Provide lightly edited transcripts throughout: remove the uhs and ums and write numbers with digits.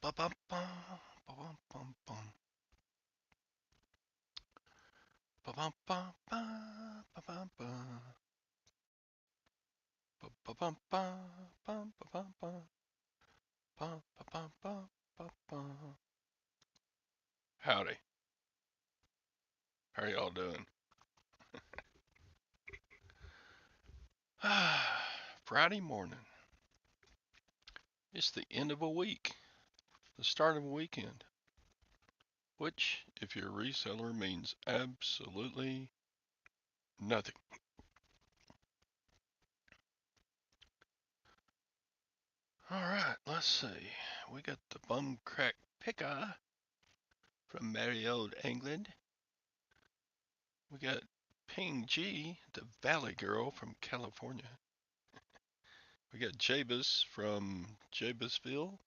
Ba-bum-bum, ba-bum-bum-bum. Ba-bum-bum-bum, ba-bum-bum. Ba-bum-bum, bum, ba-bum-bum, bum, ba-bum-bum, ba-bum. Howdy. How are y'all doing? Friday morning. It's the end of a week, the start of a weekend, which, if you're a reseller, means absolutely nothing. All right, let's see. We got the bum crack picker from merry old England. We got Ping G, the Valley Girl from California. We got Jabus from Jabusville.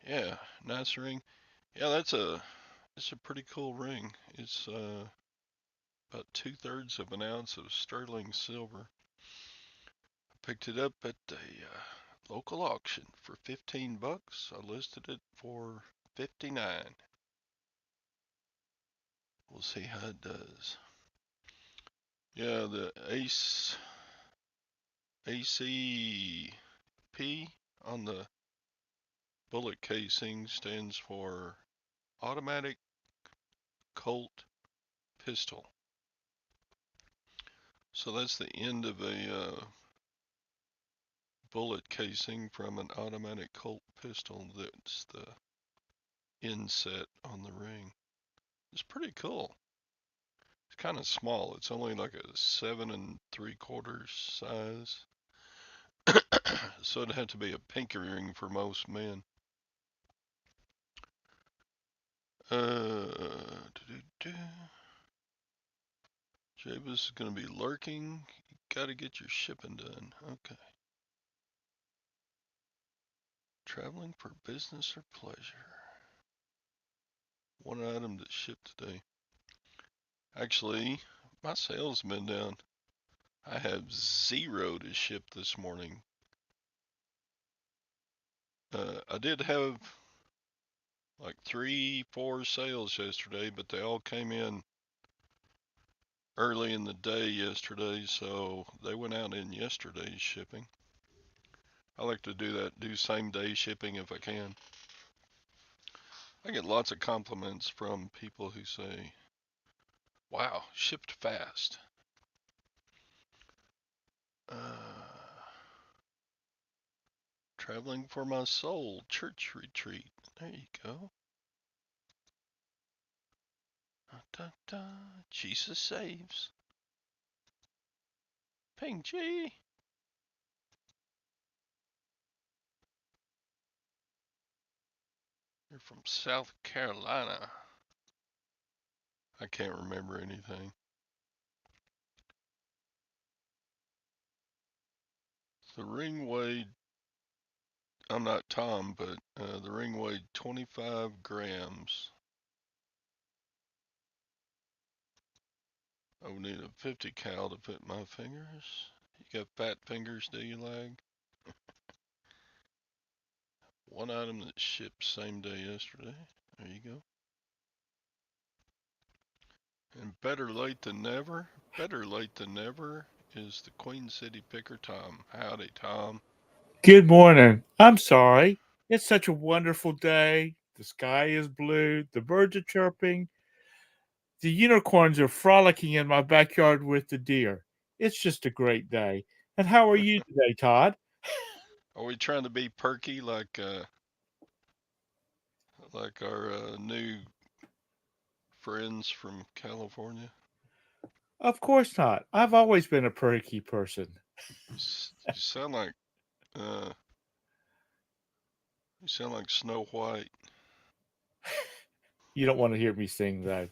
Yeah, nice ring. Yeah, it's a pretty cool ring. It's about 2/3 of an ounce of sterling silver. I picked it up at a local auction for $15. I listed it for 59. We'll see how it does. Yeah, the ACP on the bullet casing stands for automatic Colt pistol. So that's the end of a bullet casing from an automatic Colt pistol. That's the inset on the ring. It's pretty cool. It's kind of small. It's only like a 7 3/4 size. So it'd have to be a pinky ring for most men. Doo-doo-doo. Jabus is going to be lurking. You got to get your shipping done. Okay. Traveling for business or pleasure. One item that shipped today. Actually, my sales have been down. I have 0 to ship this morning. I did have like 3, 4 sales yesterday, but they all came in early in the day yesterday, so they went out in yesterday's shipping. I like to do that, do same day shipping if I can. I get lots of compliments from people who say, wow, shipped fast. Traveling for my soul, church retreat. There you go. Da, da, Jesus saves. Ping G. You're from South Carolina. I can't remember anything. The ring weighed, I'm not Tom, but the ring weighed 25 grams. I would need a 50 cal to fit my fingers. You got fat fingers, do you, lag? One item that shipped same day yesterday. There you go. And better late than never. Better late than never is the Queen City Picker, Tom. Howdy, Tom. Good morning. I'm sorry. It's such a wonderful day. The sky is blue. The birds are chirping. The unicorns are frolicking in my backyard with the deer. It's just a great day. And how are you today, Todd? Are we trying to be perky like our new friends from California? Of course not. I've always been a perky person. You sound like uh, you sound like Snow White. You don't want to hear me sing, though.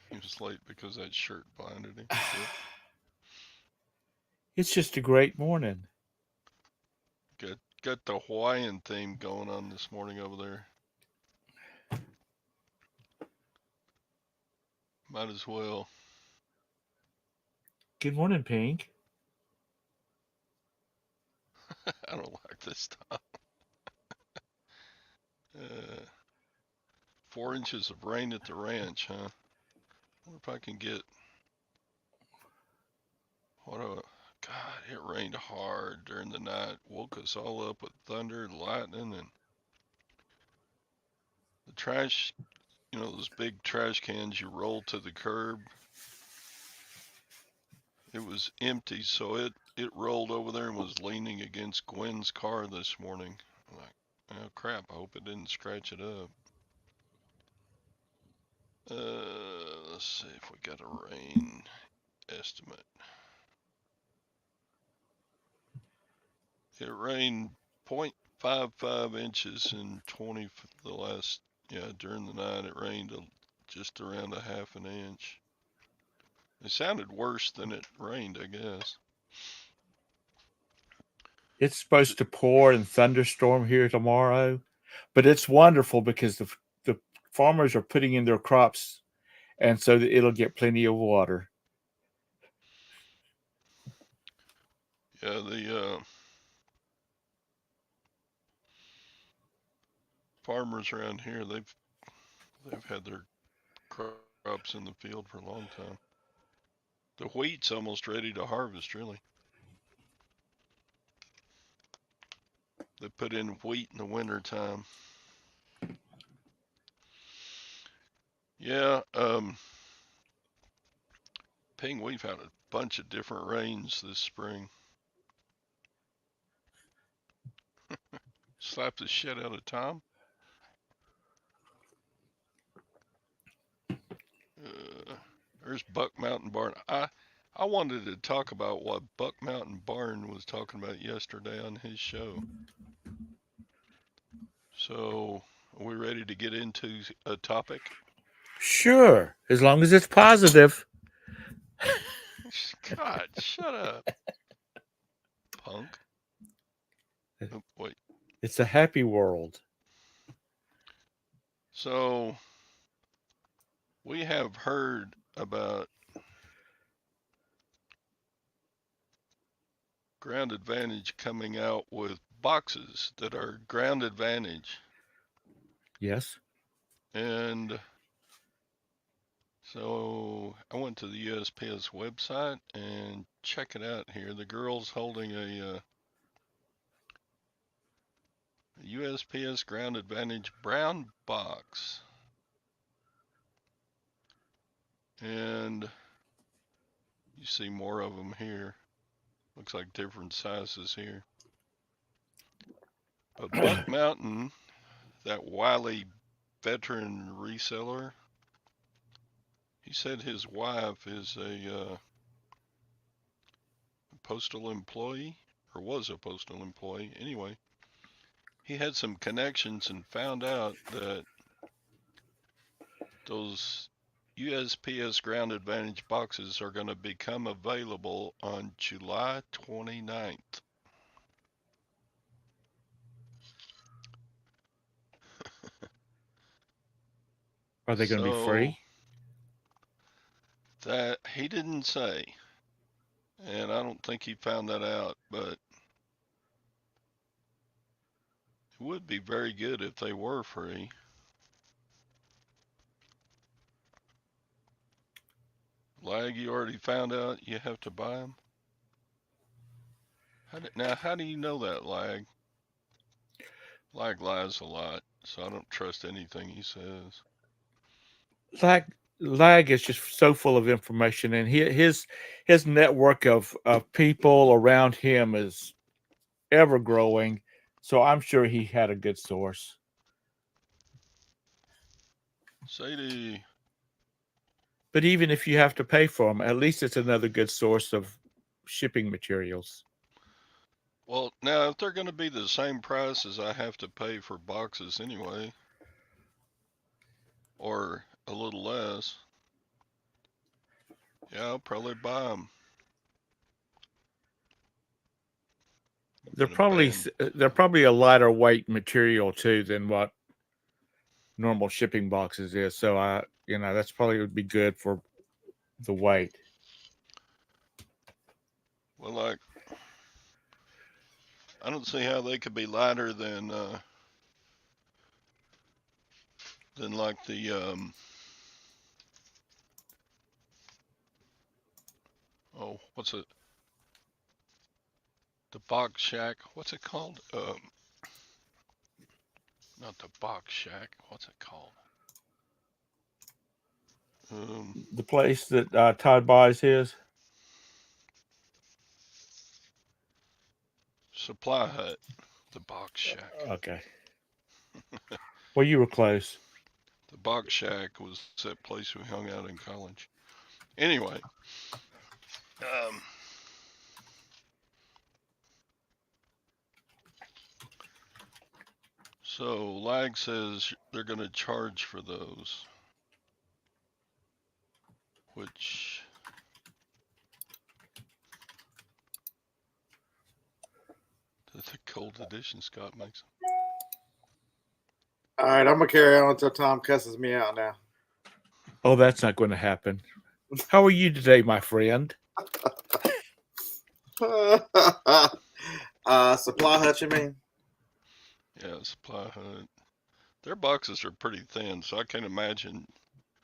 He was late because that shirt blinded him. Yep. It's just a great morning. Got the Hawaiian theme going on this morning over there. Might as well. Good morning, Pink. I don't like this time. 4 inches of rain at the ranch, huh? Wonder if I can get what a God. It rained hard during the night. Woke us all up with thunder, lightning, and the trash. You know those big trash cans you roll to the curb. It was empty, so it rolled over there and was leaning against Gwen's car this morning. I'm like, oh crap! I hope it didn't scratch it up. Let's see if we got a rain estimate. It rained 0.55 inches in 20 the last, yeah, during the night. It rained just around a half an inch. It sounded worse than it rained, I guess. It's supposed to pour and thunderstorm here tomorrow, but it's wonderful because the farmers are putting in their crops, and so that it'll get plenty of water. Yeah, the farmers around here, they've had their crops in the field for a long time. The wheat's almost ready to harvest, really. They put in wheat in the winter time. Yeah, Ping, we've had a bunch of different rains this spring. Slapped the shit out of Tom. There's Buck Mountain Barn. I wanted to talk about what Buck Mountain Barn was talking about yesterday on his show. So, are we ready to get into a topic? Sure, as long as it's positive. God, shut up, punk. Oh, wait. It's a happy world. So, we have heard about Ground Advantage coming out with boxes that are Ground Advantage. Yes. And so I went to the USPS website and check it out here. The girl's holding a USPS Ground Advantage brown box. And you see more of them here. Looks like different sizes here. But Buck Mountain, that wily veteran reseller, he said his wife is a postal employee, or was a postal employee. Anyway, he had some connections and found out that those USPS Ground Advantage boxes are going to become available on July 29th. Are they going to be So free? that he didn't say, and I don't think he found that out, but it would be very good if they were free. Lag, you already found out you have to buy them? Now, how do you know that, Lag? Lag lies a lot, so I don't trust anything he says. Lag is just so full of information, and his network of people around him is ever growing. So I'm sure he had a good source. Sadie, But even if you have to pay for them, at least it's another good source of shipping materials. well, now if they're going to be the same price as I have to pay for boxes anyway, or a little less, yeah, I'll probably buy them. I'm They're going to probably ban. they're probably a lighter weight material too than what normal shipping boxes is. So that's probably would be good for the weight. Well, like, I don't see how they could be lighter than like the oh, what's it? The box shack. What's it called? Not the box shack. What's it called? The place that Todd buys his. Supply Hut. The box shack. Okay. Well, you were close. The box shack was that place we hung out in college. Anyway, um, so Lag says they're going to charge for those, which the cold edition Scott makes. All right, I'm gonna carry on until Tom cusses me out now. Oh, that's not going to happen. How are you today, my friend? Supply Hut, you mean? Yeah, Supply Hut. Their boxes are pretty thin, so I can't imagine.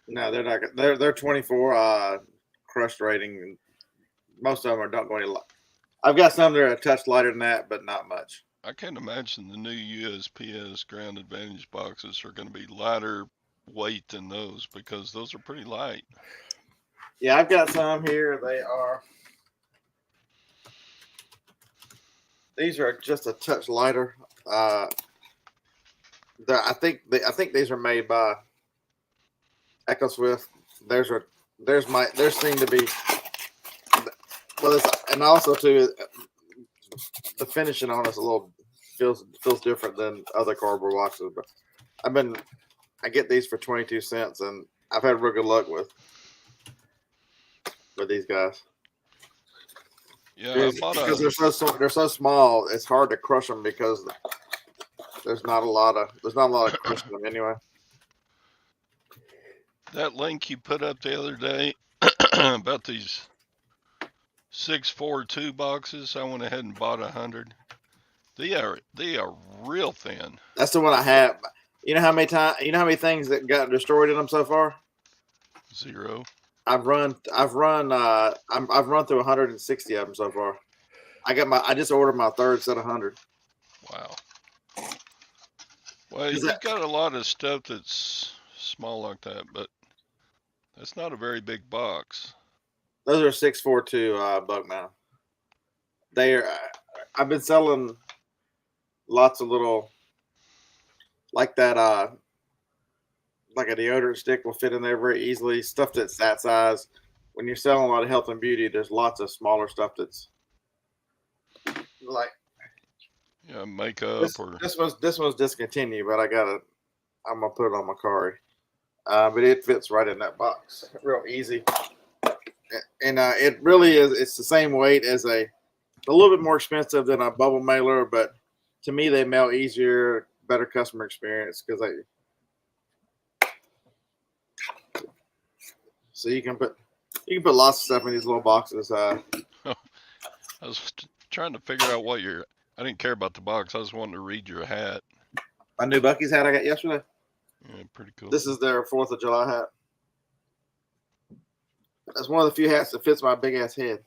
No, they're not. They're 24 crust rating. Most of them are don't go any. I've got some that are a touch lighter than that, but not much. I can't imagine the new USPS Ground Advantage boxes are going to be lighter weight than those because those are pretty light. Yeah, I've got some here. They are. These are just a touch lighter. I think these are made by Echo Swift. There's seem to be well, and also too the finishing on us a little feels different than other cardboard boxes. But I get these for 22 cents, and I've had real good luck with these guys. Yeah, because they're so small. It's hard to crush them because there's not a lot of crushing them anyway. That link you put up the other day about these 642 boxes, I went ahead and bought 100. They are real thin. That's the one I have. You know how many things that got destroyed in them so far? 0. I've run through 160 of them so far. I just ordered my third set of 100. Wow. Well, you've got a lot of stuff that's small like that, but that's not a very big box. Those are 642 Buckman. They are. I've been selling lots of little like that. Like a deodorant stick will fit in there very easily. Stuff that's that size. When you're selling a lot of health and beauty, there's lots of smaller stuff that's like makeup this one's discontinued, but I'm gonna put it on my card. But it fits right in that box, real easy. And it really is. It's the same weight as a little bit more expensive than a bubble mailer, but to me they mail easier, better customer experience because so you can put lots of stuff in these little boxes. I was trying to figure out what I didn't care about the box. I was wanting to read your hat. My new Bucky's hat I got yesterday. Yeah, pretty cool. This is their 4th of July hat. That's one of the few hats that fits my big ass head.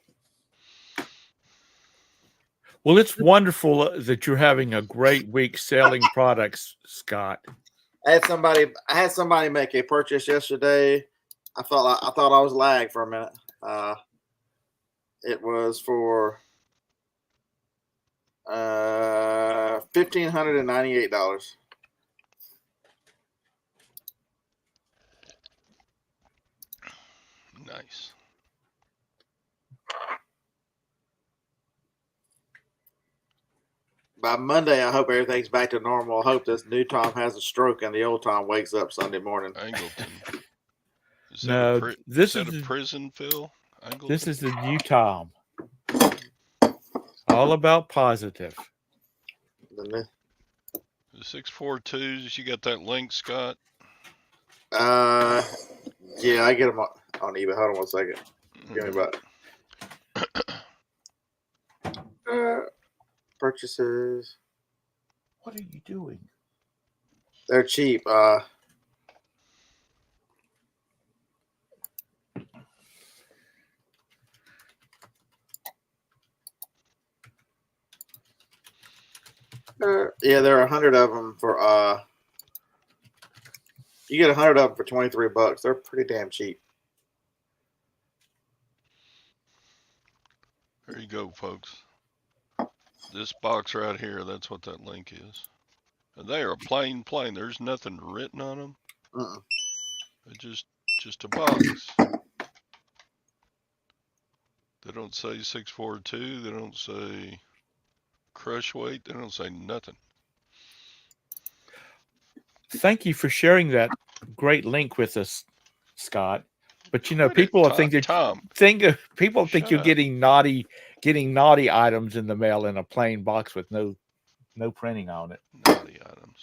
Well, it's wonderful that you're having a great week selling products, Scott. I had somebody make a purchase yesterday. I thought I was Lag for a minute. It was for $1,598. Nice. By Monday, I hope everything's back to normal. I hope this new Tom has a stroke and the old Tom wakes up Sunday morning. Angleton. Is No, this is a prison, Phil? Angleton? This is the new Tom. All about positive. The 642s, you got that link, Scott? Yeah, I get them on eBay. Hold on one second. Give me about. purchases. What are you doing? They're cheap. Yeah, there are 100 of them for you get 100 of them for $23. They're pretty damn cheap. There you go, folks. This box right here, that's what that link is. And they are plain. There's nothing written on them. Uh-uh. It's just a box. They don't say 642. They don't say crush weight. They don't say nothing. Thank you for sharing that great link with us, Scott. But you know, Quit it, people Tom. think that Tom. people think Shut you're up. getting naughty items in the mail in a plain box with no printing on it. Naughty items.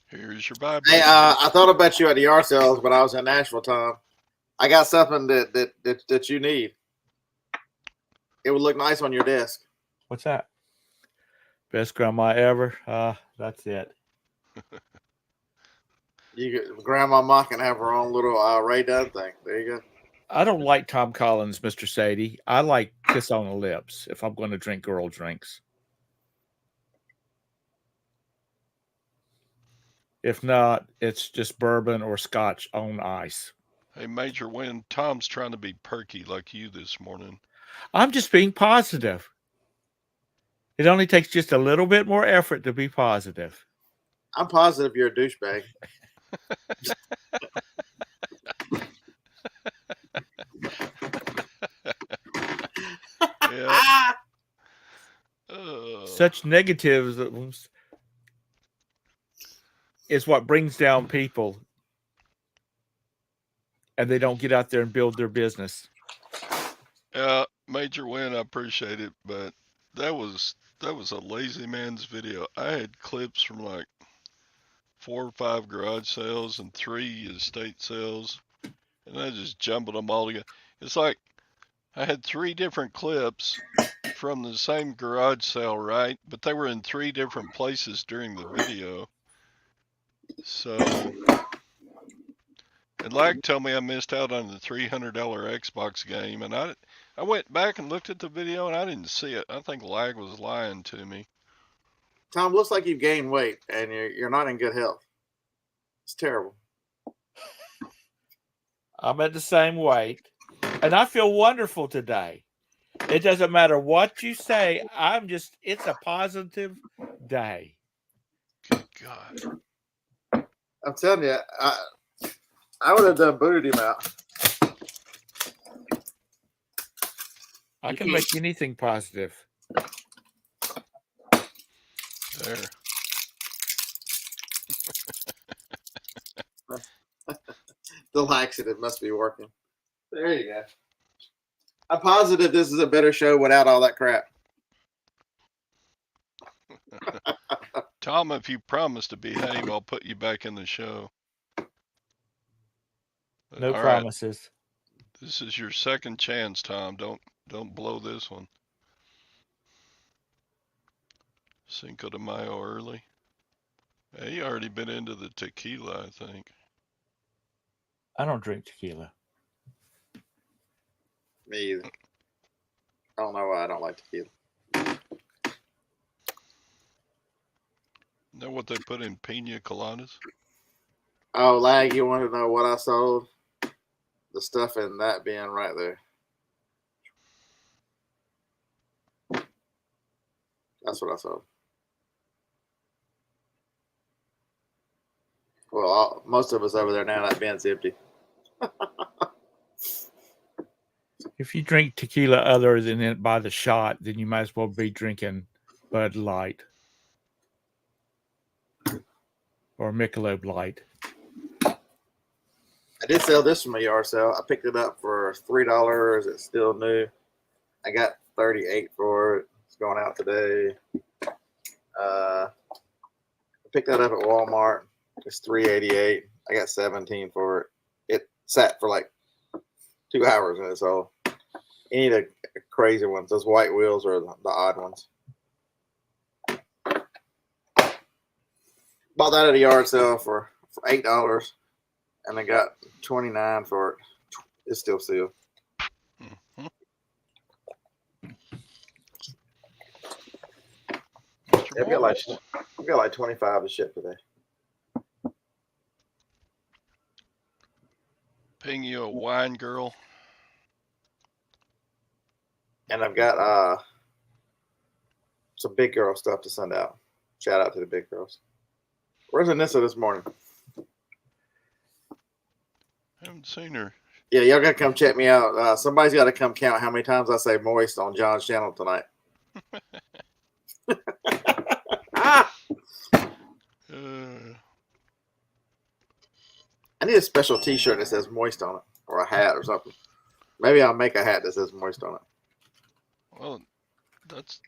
Here's your Hey, vibrator. I thought about you at the yard sales when I was in Nashville, Tom. I got something that you need. It would look nice on your desk. What's that? Best grandma ever. That's it. Grandma Ma can have her own little Ray Dunn thing. There you go. I don't like Tom Collins, Mr. Sadie. I like kiss on the lips if I'm going to drink girl drinks. If not, it's just bourbon or scotch on ice. Hey, Major Win, Tom's trying to be perky like you this morning. I'm just being positive. It only takes just a little bit more effort to be positive. I'm positive you're a douchebag. Yeah. Such negatives is what brings down people, and they don't get out there and build their business. Major Win, I appreciate it, but that was a lazy man's video. I had clips from like 4 or 5 garage sales and 3 estate sales, and I just jumbled them all together. It's like I had 3 different clips from the same garage sale, right? But they were in 3 different places during the video. So, and Lag told me I missed out on the $300 Xbox game, and I went back and looked at the video and I didn't see it. I think Lag was lying to me. Tom, looks like you've gained weight and you're not in good health. It's terrible. I'm at the same weight, and I feel wonderful today. It doesn't matter what you say. It's a positive day. Good God. I'm telling you, I would have done booted him out. I can make anything positive. There. The laxative must be working. There you go. I'm positive this is a better show without all that crap. Tom, if you promise to behave, I'll put you back in the show. No all promises. Right. This is your second chance, Tom. Don't blow this one. Cinco de Mayo early. Hey, you already been into the tequila, I think. I don't drink tequila. Me either. I don't know why I don't like tequila. Know what they put in pina coladas? Oh, Lag, you want to know what I sold? The stuff in that bin right there. That's what I sold. Well, most of us over there now, that bin's empty. If you drink tequila other than it by the shot, then you might as well be drinking Bud Light or Michelob Light. I did sell this from a yard sale. I picked it up for $3. It's still new. I got $38 for it. It's going out today. I picked that up at Walmart. It's $3.88. I got $17 for it. It sat for like 2 hours in it, so any of the crazy ones, those white wheels are the odd ones. Bought that at a yard sale for $8, and I got $29 for it. It's still sealed. Mm-hmm. Mr. Yeah, Moist. we got like 25 to ship today. Ping you a wine girl. And I've got some big girl stuff to send out. Shout out to the big girls. Where's Anissa this morning? Haven't seen her. Yeah, y'all gotta come check me out. Somebody's got to come count how many times I say moist on John's channel tonight. I need a special T-shirt that says moist on it, or a hat or something. Maybe I'll make a hat that says moist on it. Well, that's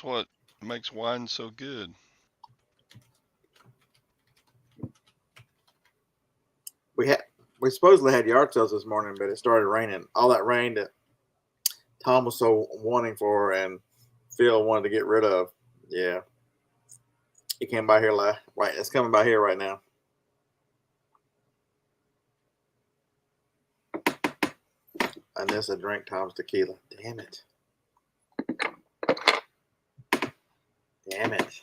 what makes wine so good. We supposedly had yard sales this morning, but it started raining. All that rain that Tom was so wanting for and Phil wanted to get rid of. Yeah. It came by here right. It's coming by here right now. And this a drink Tom's tequila. Damn it. Damn it.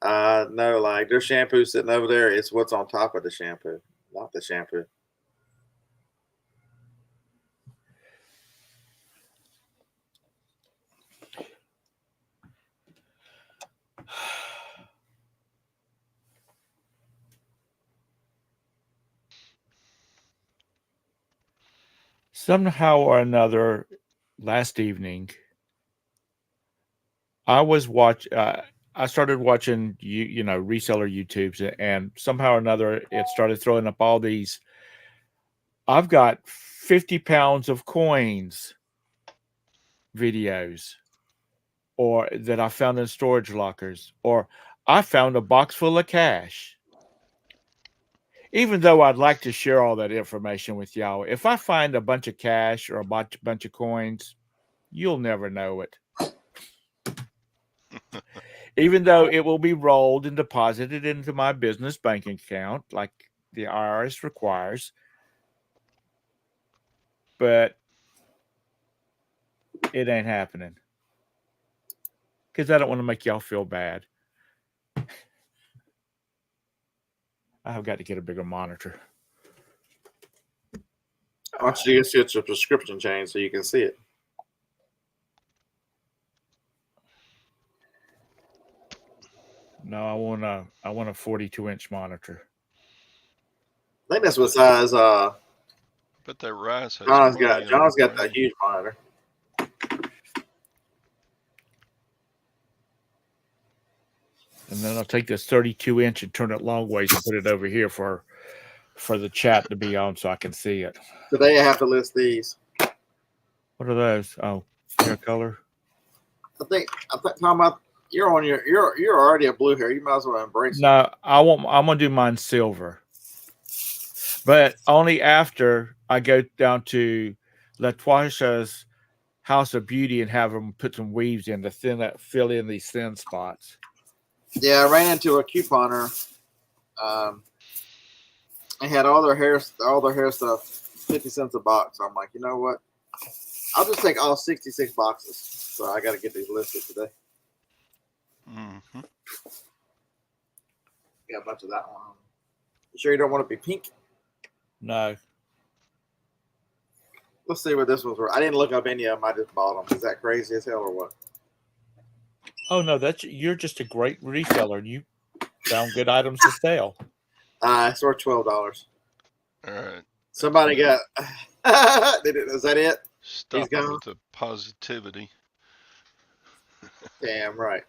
No, like there's shampoo sitting over there. It's what's on top of the shampoo, not the shampoo. Somehow or another, last evening, I started watching reseller YouTubes, and somehow or another, it started throwing up all these. I've got 50 pounds of coins videos, or that I found in storage lockers, or I found a box full of cash. Even though I'd like to share all that information with y'all, if I find a bunch of cash or a bunch of coins, you'll never know it. Even though it will be rolled and deposited into my business bank account like the IRS requires. But it ain't happening. Because I don't want to make y'all feel bad. I've got to get a bigger monitor. I want you to just get your prescription change so you can see it. No, I want a 42-inch monitor. I think that's what size But that rice has John's got. money John's on got that it. huge monitor. And then I'll take this 32-inch and turn it long ways and put it over here for the chat to be on so I can see it. Today I have to list these. What are those? Oh, hair color. I think Tom, you're already a blue hair. You might as well embrace it. No, I'm gonna do mine silver, but only after I go down to Latoisha's House of Beauty and have them put some weaves in to fill in these thin spots. Yeah, I ran into a couponer. They had all their hair stuff, 50 cents a box. So I'm like, you know what? I'll just take all 66 boxes. So I got to get these listed today. Mm-hmm. Got a bunch of that one. You sure you don't want to be pink? No. Let's see what this one's worth. I didn't look up any of them. I just bought them. Is that crazy as hell or what? Oh no, you're just a great reseller. You found good items to sell. It's worth $12. All right. Somebody got. Is that it? Stop it with the positivity. Damn right.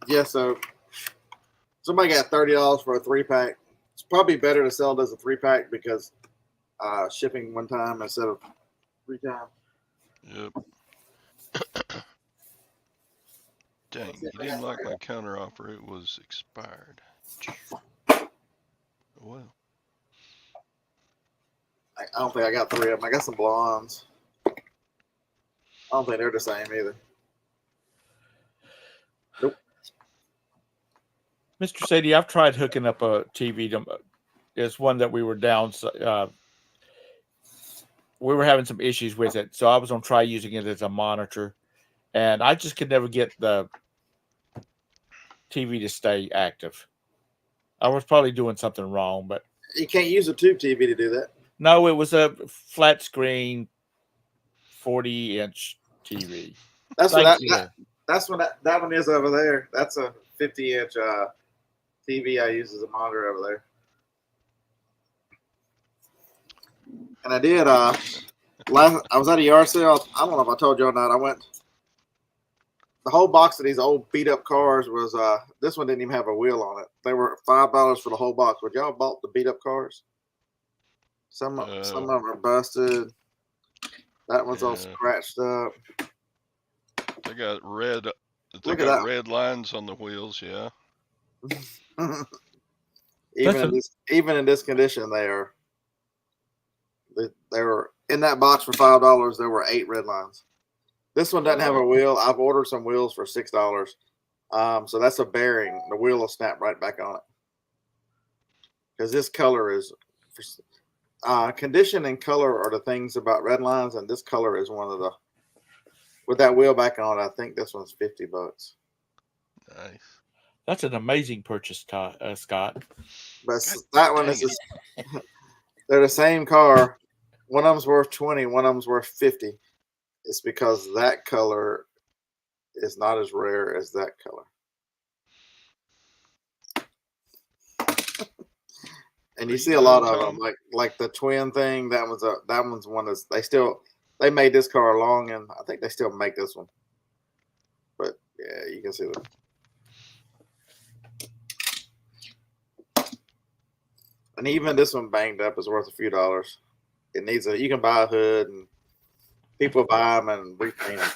Yeah. So somebody got $30 for a 3-pack. It's probably better to sell it as a 3-pack because shipping one time instead of 3 times. Yep. Dang, you didn't like my counter offer. It was expired. Well. I don't think I got 3 of them. I got some blondes. I don't think they're the same either. Nope. Mr. Sadie, I've tried hooking up a TV to. It's one that we were down. We were having some issues with it, so I was gonna try using it as a monitor, and I just could never get the TV to stay active. I was probably doing something wrong, but You can't use a tube TV to do that. no, it was a flat screen, 40-inch TV. That's what Thank you. that's what that one is over there. That's a 50-inch TV I use as a monitor over there. And I did. I was at a yard sale. I don't know if I told you or not. I went. The whole box of these old beat up cars was. This one didn't even have a wheel on it. They were $5 for the whole box. Would y'all bought the beat up cars? Some of them are busted. That one's all scratched up. They got red. Look at that. Red lines on the wheels. Yeah. Even in this condition, they were in that box for $5. There were 8 red lines. This one doesn't have a wheel. I've ordered some wheels for $6. So that's a bearing. The wheel will snap right back on it. Because this color is condition and color are the things about red lines, and this color is one of the. With that wheel back on, I think this one's $50. Nice. That's an amazing purchase, Scott. But that one is just, they're the same car. One of them's worth 20, one of them's worth 50. It's because that color is not as rare as that color. And you see a lot of them, like the twin thing. That one's one that's they made this car long, and I think they still make this one. But yeah, you can see that. And even this one banged up is worth a few dollars. It needs you can buy a hood, and people buy them and repaint them.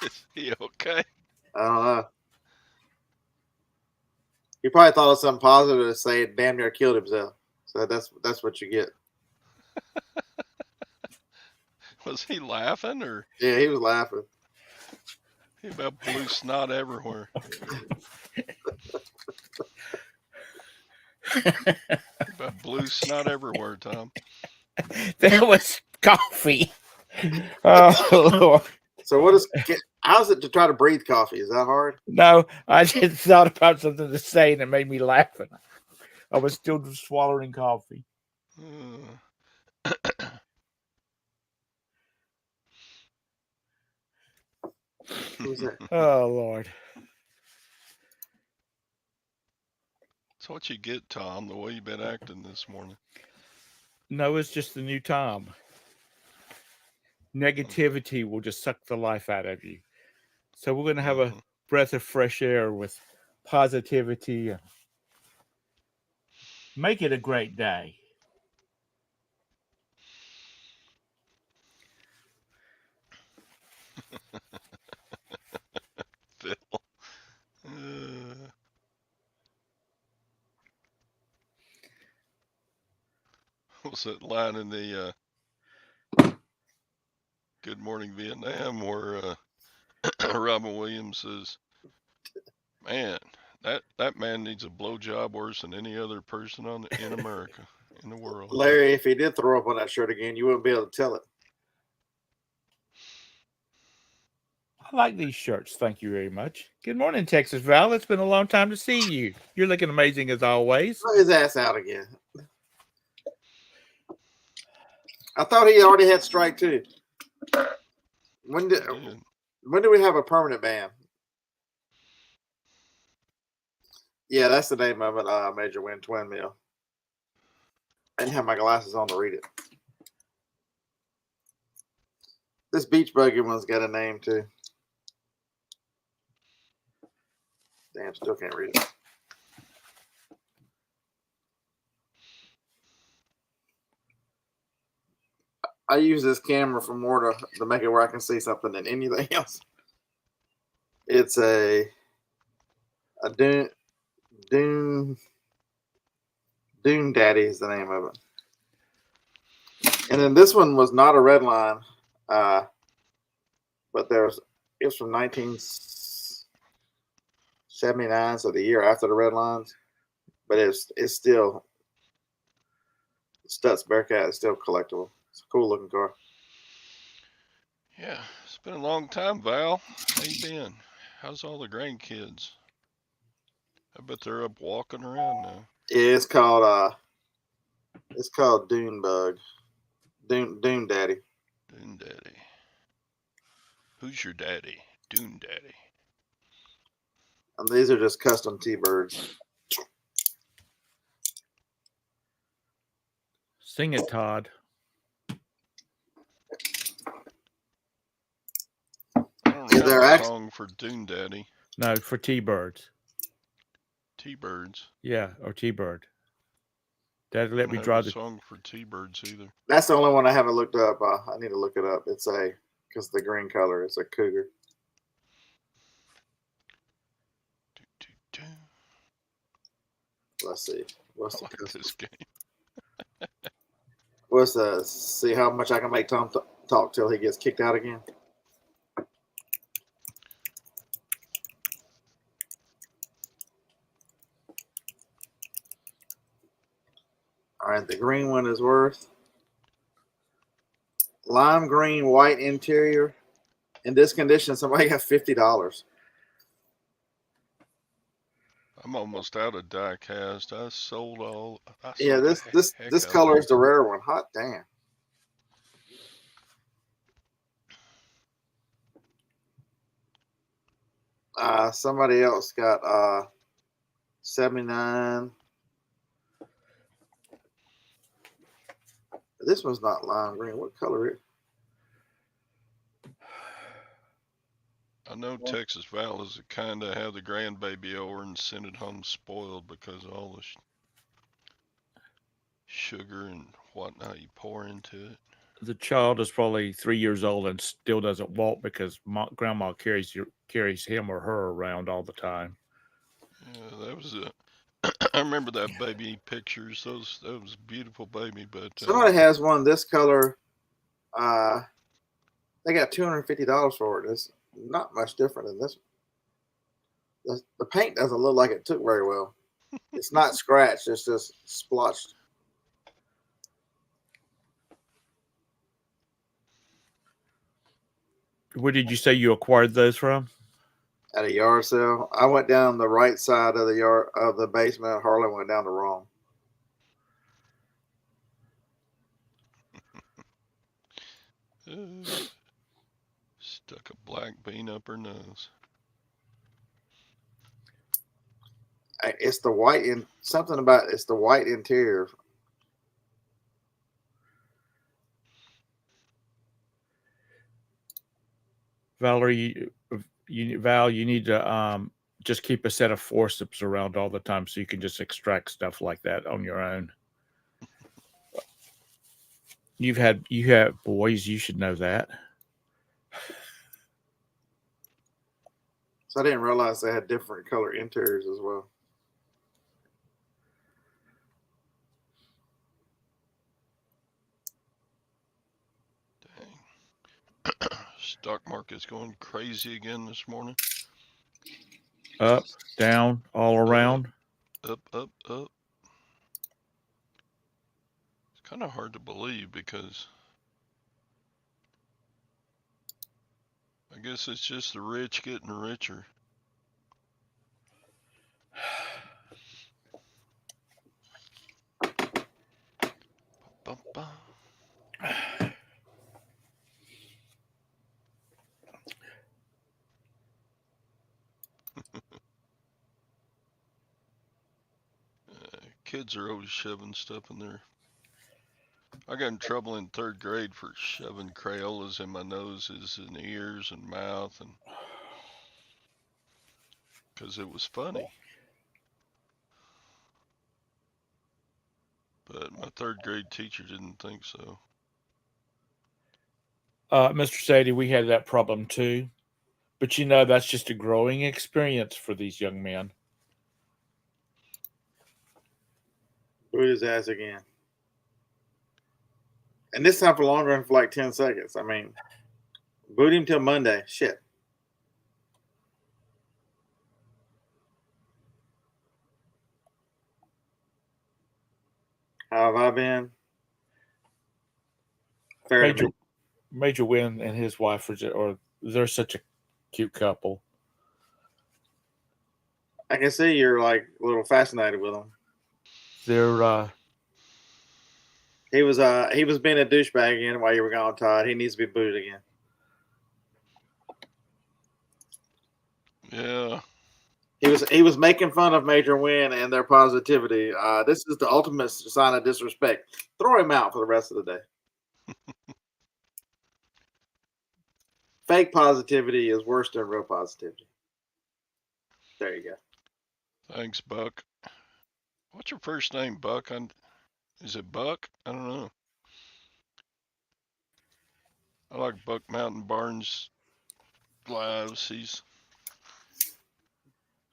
Is he okay? I don't know. He probably thought of something positive to say damn near killed himself. So that's what you get. Was he laughing or? Yeah, he was laughing. He about blew snot everywhere. About blew snot everywhere, Tom. That was coffee. Oh, Lord. So how's it to try to breathe coffee? Is that hard? No, I just thought about something to say and it made me laugh. I was still swallowing coffee. Who's that? Oh, Lord. That's what you get, Tom, the way you've been acting this morning. No, it's just the new Tom. Negativity will just suck the life out of you. So we're going to have a breath of fresh air with positivity. Make it a great day. Phil. What's that line in the Good Morning Vietnam where Robin Williams says, man, that man needs a blowjob worse than any other person in America, in the world. Larry, if he did throw up on that shirt again, you wouldn't be able to tell it. I like these shirts. Thank you very much. Good morning, Texas Val. It's been a long time to see you. You're looking amazing as always. Throw his ass out again. I thought he already had strike two. When did we have a permanent ban? Yeah, that's the name of it. Major Wind Twin Mill. I didn't have my glasses on to read it. This beach buggy one's got a name too. Damn, still can't read it. I use this camera for more to make it where I can see something than anything else. It's a Dune Daddy is the name of it. And then this one was not a red line, but it was from 1979, so the year after the red lines. But it's still Stutz Bearcat is still collectible. It's a cool looking car. Yeah, it's been a long time, Val. How you been? How's all the grandkids? I bet they're up walking around now. Yeah, it's called Dune Bug, Dune Daddy. Dune Daddy. Who's your daddy? Dune Daddy. And these are just custom T-birds. Sing it, Todd. I don't Yeah, have they're a song for Dune Daddy. No, for T-birds. T-birds. Yeah, or T-bird. Dad, I let don't me have draw a the. song for T-birds either. That's the only one I haven't looked up. I need to look it up. It's because the green color is a cougar. Do, do, do. Let's see. What's I the like custom? this game. See how much I can make Tom talk till he gets kicked out again. All right, the green one is worth lime green, white interior. In this condition, somebody got $50. I'm almost out of die cast. I sold Yeah, the heck this out color of is the rare one. Hot damn. Somebody else got 79. This one's not lime green. What color is it? I know Texas Val is the kind to have the grandbaby over and send it home spoiled because of all the sugar and whatnot you pour into it. The child is probably 3 years old and still doesn't walk because grandma carries him or her around all the time. Yeah, that was I remember that baby pictures. That was a beautiful baby, but Somebody has one this color. They got $250 for it. It's not much different than this. The paint doesn't look like it took very well. It's not scratched. It's just splotched. Where did you say you acquired those from? At a yard sale. I went down the right side of the basement. Harlan went down the wrong. stuck a black bean up her nose. It's the white it's the white interior. Valerie, Val, you need to just keep a set of forceps around all the time so you can just extract stuff like that on your own. You have boys, you should know that. So I didn't realize they had different color interiors as well. Dang. Stock market's going crazy again this morning. Up, down, all around. Up, up, up. It's kind of hard to believe because I guess it's just the rich getting richer. Bum, bum. Kids are always shoving stuff in there. I got in trouble in 3rd grade for shoving Crayolas in my noses and ears and mouth, and because it was funny. But my 3rd grade teacher didn't think so. Mr. Sadie, we had that problem too. But that's just a growing experience for these young men. Who is ass again? And this time for long run for like 10 seconds. I mean, boot him till Monday. Shit. How have I been? Fair to me. Major Win and his wife they're such a cute couple. I can see you're like a little fascinated with him. They're He was being a douchebag again while you were gone, Todd. He needs to be booted again. Yeah. He was making fun of Major Win and their positivity. This is the ultimate sign of disrespect. Throw him out for the rest of the day. Fake positivity is worse than real positivity. There you go. Thanks, Buck. What's your first name, Buck? Is it Buck? I don't know. I like Buck Mountain Barnes lives.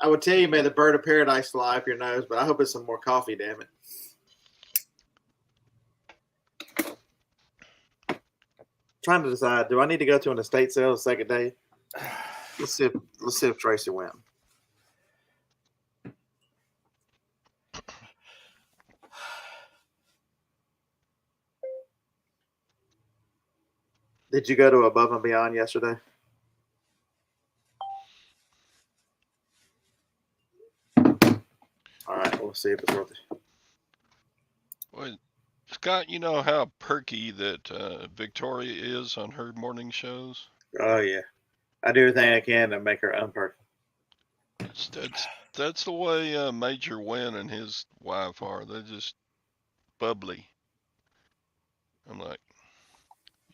I would tell you, may the bird of paradise fly up your nose, but I hope it's some more coffee, damn it. Trying to decide, do I need to go to an estate sale the second day? Let's see if Tracy went. Did you go to Above and Beyond yesterday? All right, we'll see if it's worth it. Well, Scott, you know how perky that Victoria is on her morning shows? Oh, yeah. I do everything I can to make her unperky. That's the way Major Win and his wife are. They're just bubbly. I'm like,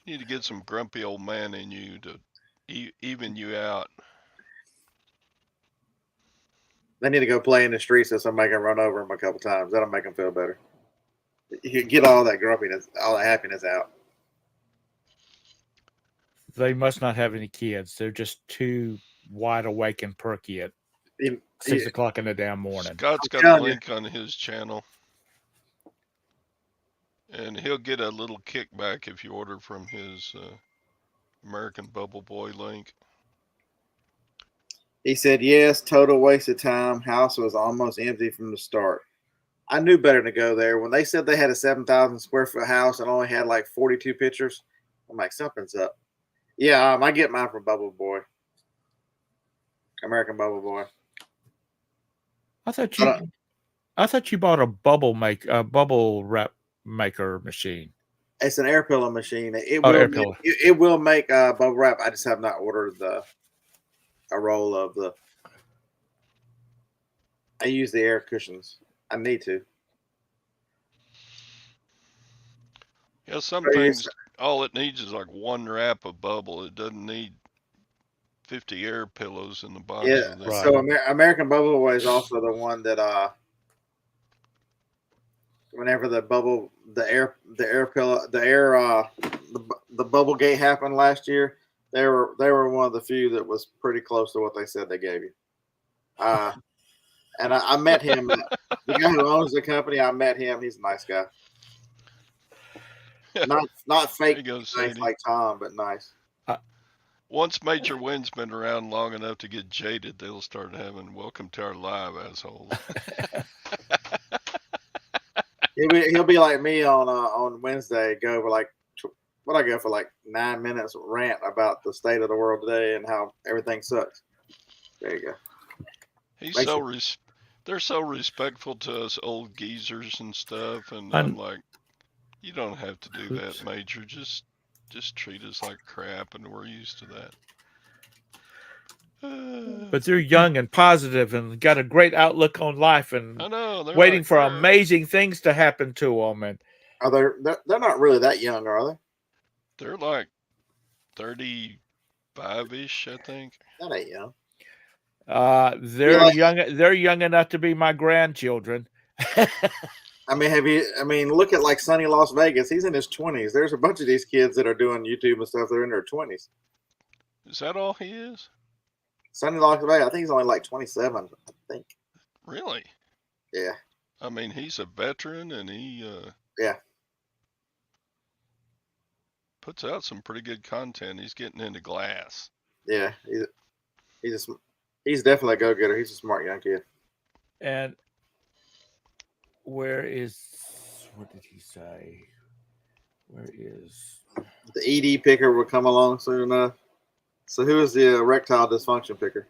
you need to get some grumpy old man in you to even you out. They need to go play in the streets so somebody can run over them a couple times. That'll make them feel better. You get all that grumpiness, all that happiness out. They must not have any kids. They're just too wide awake and perky at 6 o'clock in the damn morning. Scott's got a link on his channel. And he'll get a little kickback if you order from his American Bubble Boy link. He said, yes, total waste of time. House was almost empty from the start. I knew better to go there. When they said they had a 7,000 square foot house and only had like 42 pictures, I'm like, something's up. Yeah, I get mine from Bubble Boy. American Bubble Boy. I thought you bought a bubble wrap maker machine. It's an air pillow machine. It will make bubble wrap. I just have not ordered a roll of the. I use the air cushions. I need to. Yeah, some things, all it needs is like one wrap of bubble. It doesn't need 50 air pillows in the box. Yeah, right. So American Bubble Boy is also the one that whenever the bubble gate happened last year, they were one of the few that was pretty close to what they said they gave you. And I met him, the guy who owns the company. I met him. He's a nice guy. Not fake nice like Tom, but nice. Once Major Win's been around long enough to get jaded, they'll start having "Welcome to our live, assholes." He'll be like me on Wednesday. Go for like I go for like 9 minutes rant about the state of the world today and how everything sucks. There you go. They're so respectful to us old geezers and stuff, and I'm like, you don't have to do that, Major. Just treat us like crap, and we're used to that. But they're young and positive and got a great outlook on life, and I know, waiting for amazing things to happen to them. And they're not really that young, are they? They're like 35-ish, I think. That ain't young. They're young enough to be my grandchildren. I mean, look at like Sunny Las Vegas. He's in his 20s. There's a bunch of these kids that are doing YouTube and stuff. They're in their 20s. Is that all he is? Sunny Las Vegas. I think he's only like 27. I think. Really? Yeah. I mean, he's a veteran, and he. Yeah. puts out some pretty good content. He's getting into glass. Yeah, he's definitely a go-getter. He's a smart young kid. And what did he say? Where is The ED picker will come along soon enough. So who is the erectile dysfunction picker?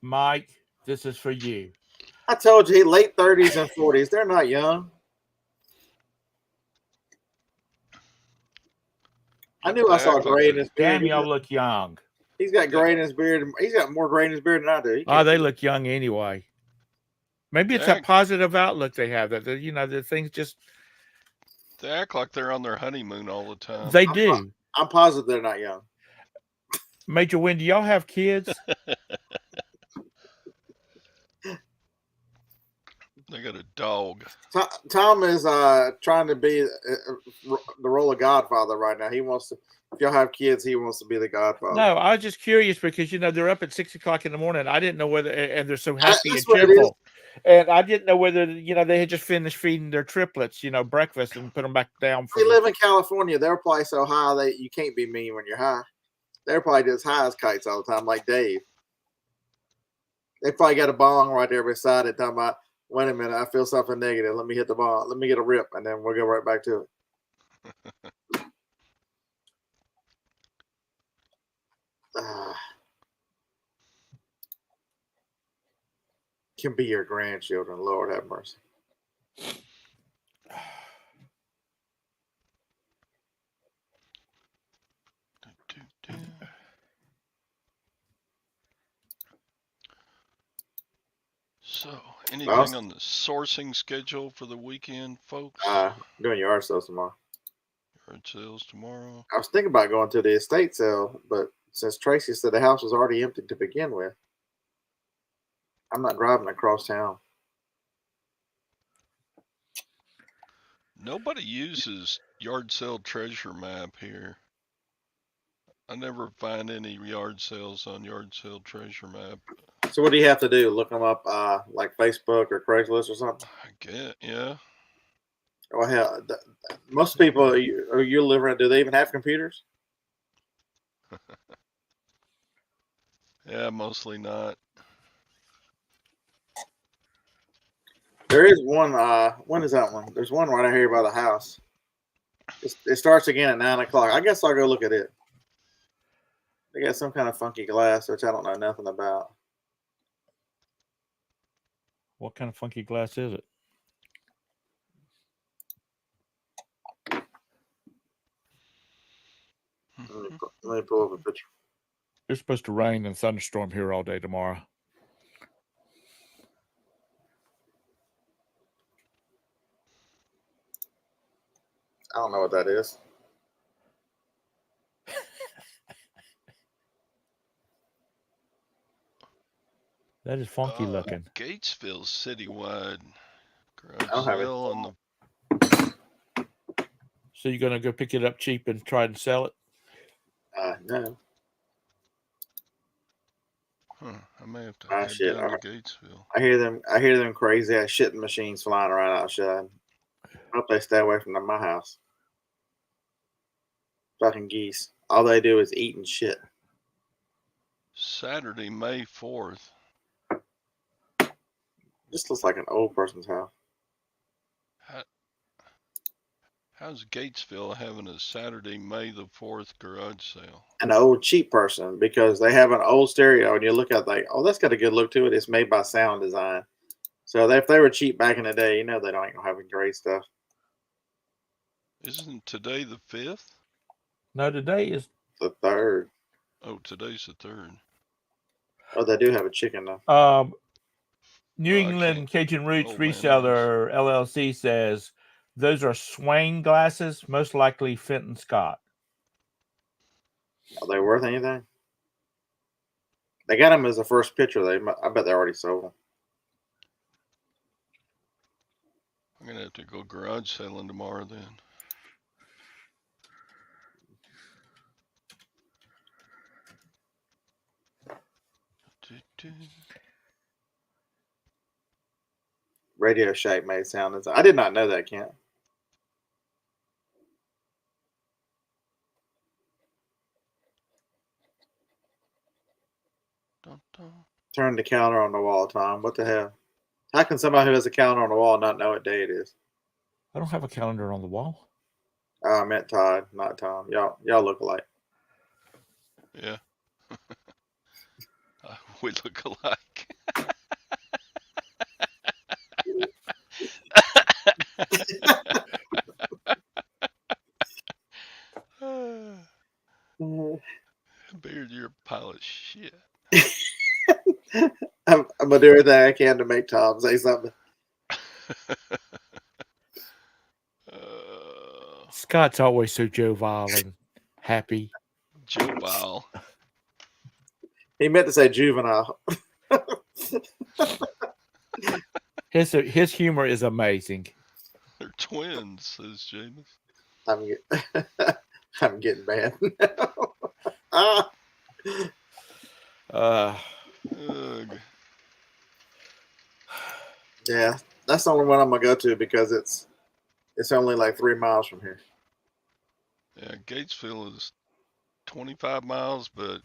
Mike? This is for you. I told you, he late 30s and 40s. They're not young. I knew I saw gray in his beard. Damn, y'all look young. He's got gray in his beard. He's got more gray in his beard than I do. They look young anyway. Maybe it's that positive outlook they have. That the things just. They act like they're on their honeymoon all the time. They do. I'm positive they're not young. Major Wynn, do y'all have kids? They got a dog. Tom is trying to be the role of Godfather right now. He wants to. If y'all have kids, he wants to be the Godfather. No, I was just curious because they're up at 6 o'clock in the morning. I didn't know whether, and they're so happy and cheerful, and I didn't know whether they had just finished feeding their triplets, breakfast and put them back down. They live in California. They're probably so high that you can't be mean when you're high. They're probably just high as kites all the time, like Dave. They probably got a bong right there beside it, talking about, wait a minute, I feel something negative. Let me hit the bong. Let me get a rip, and then we'll go right back to it. Can be your grandchildren. Lord have mercy. So, anything on the sourcing schedule for the weekend, folks? Doing yard sales tomorrow. Yard sales tomorrow. I was thinking about going to the estate sale, but since Tracy said the house was already empty to begin with, I'm not driving across town. Nobody uses yard sale treasure map here. I never find any yard sales on yard sale treasure map. So what do you have to do? Look them up like Facebook or Craigslist or something? I get, yeah. Well, hell, most people you live around, do they even have computers? Yeah, mostly not. There is one. When is that one? There's one right out here by the house. It starts again at 9 o'clock. I guess I'll go look at it. They got some kind of funky glass, which I don't know nothing about. What kind of funky glass is it? Let me pull up a picture. It's supposed to rain and thunderstorm here all day tomorrow. I don't know what that is. That is funky looking. Gatesville's citywide garage sale on the. So you're gonna go pick it up cheap and try and sell it? No. I may have to head down to Gatesville. I hear them crazy ass shitting machines flying around outside. I hope they stay away from my house. Fucking geese. All they do is eat and shit. Saturday, May 4th. This looks like an old person's house. How's Gatesville having a Saturday, May the 4th garage sale? An old cheap person, because they have an old stereo and you look at it like, oh, that's got a good look to it. It's made by Sound Design. So if they were cheap back in the day, they ain't gonna have great stuff. Isn't today the 5th? No, today is the 3rd. Oh, today's the 3rd. Oh, they do have a chicken though. New England Cajun Roots Reseller LLC says those are Swain glasses, most likely Fenton Scott. Are they worth anything? They got them as the first picture. I bet they already sold them. I'm gonna have to go garage selling tomorrow then. Radio Shack made Sound Design. I did not know that, Kent. dun, dun. Turn the counter on the wall, Tom. What the hell? How can somebody who has a counter on the wall not know what day it is? I don't have a calendar on the wall. Oh, I meant Todd, not Tom. Y'all look alike. Yeah. We look alike. Beard, you're a pile of shit. I'm gonna do everything I can to make Tom say something. Scott's always so jovial and happy. Jovial. He meant to say juvenile. His humor is amazing. They're twins, says James. I'm getting mad. Uh, Ugh. Yeah, that's the only one I'm gonna go to because it's only like 3 miles from here. Yeah, Gatesville is 25 miles, but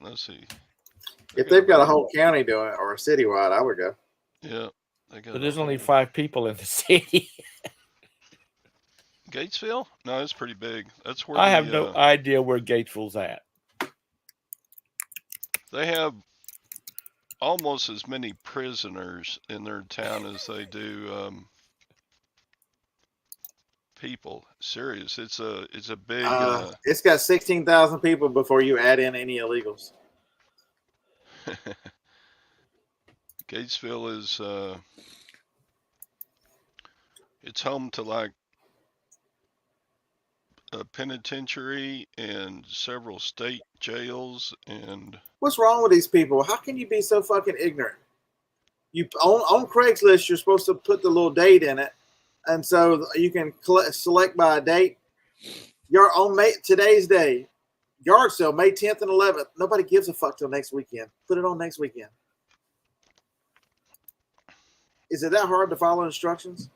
let's see. If they've got a whole county doing it or a citywide, I would go. Yeah, they got. but there's only 5 people in the city. Gatesville? No, it's pretty big. That's where I have no idea where Gatesville's at. They have almost as many prisoners in their town as they do people. Serious. It's a big. It's got 16,000 people before you add in any illegals. Gatesville is it's home to like a penitentiary and several state jails. And what's wrong with these people? How can you be so fucking ignorant? You on Craigslist, you're supposed to put the little date in it, and so you can select by a date. You're on today's day, yard sale May 10th and 11th. Nobody gives a fuck till next weekend. Put it on next weekend. Is it that hard to follow instructions?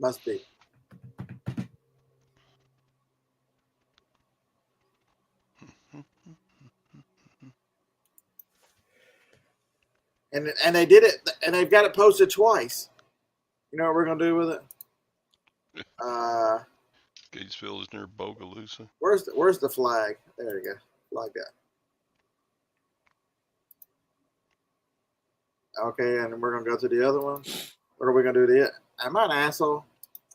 Must be. And they did it, and they've got it posted twice. You know what we're gonna do with it? Gatesville is near Bogalusa. Where's the flag? There you go, like that. Okay, and we're gonna go to the other one. What are we gonna do? Am I an asshole?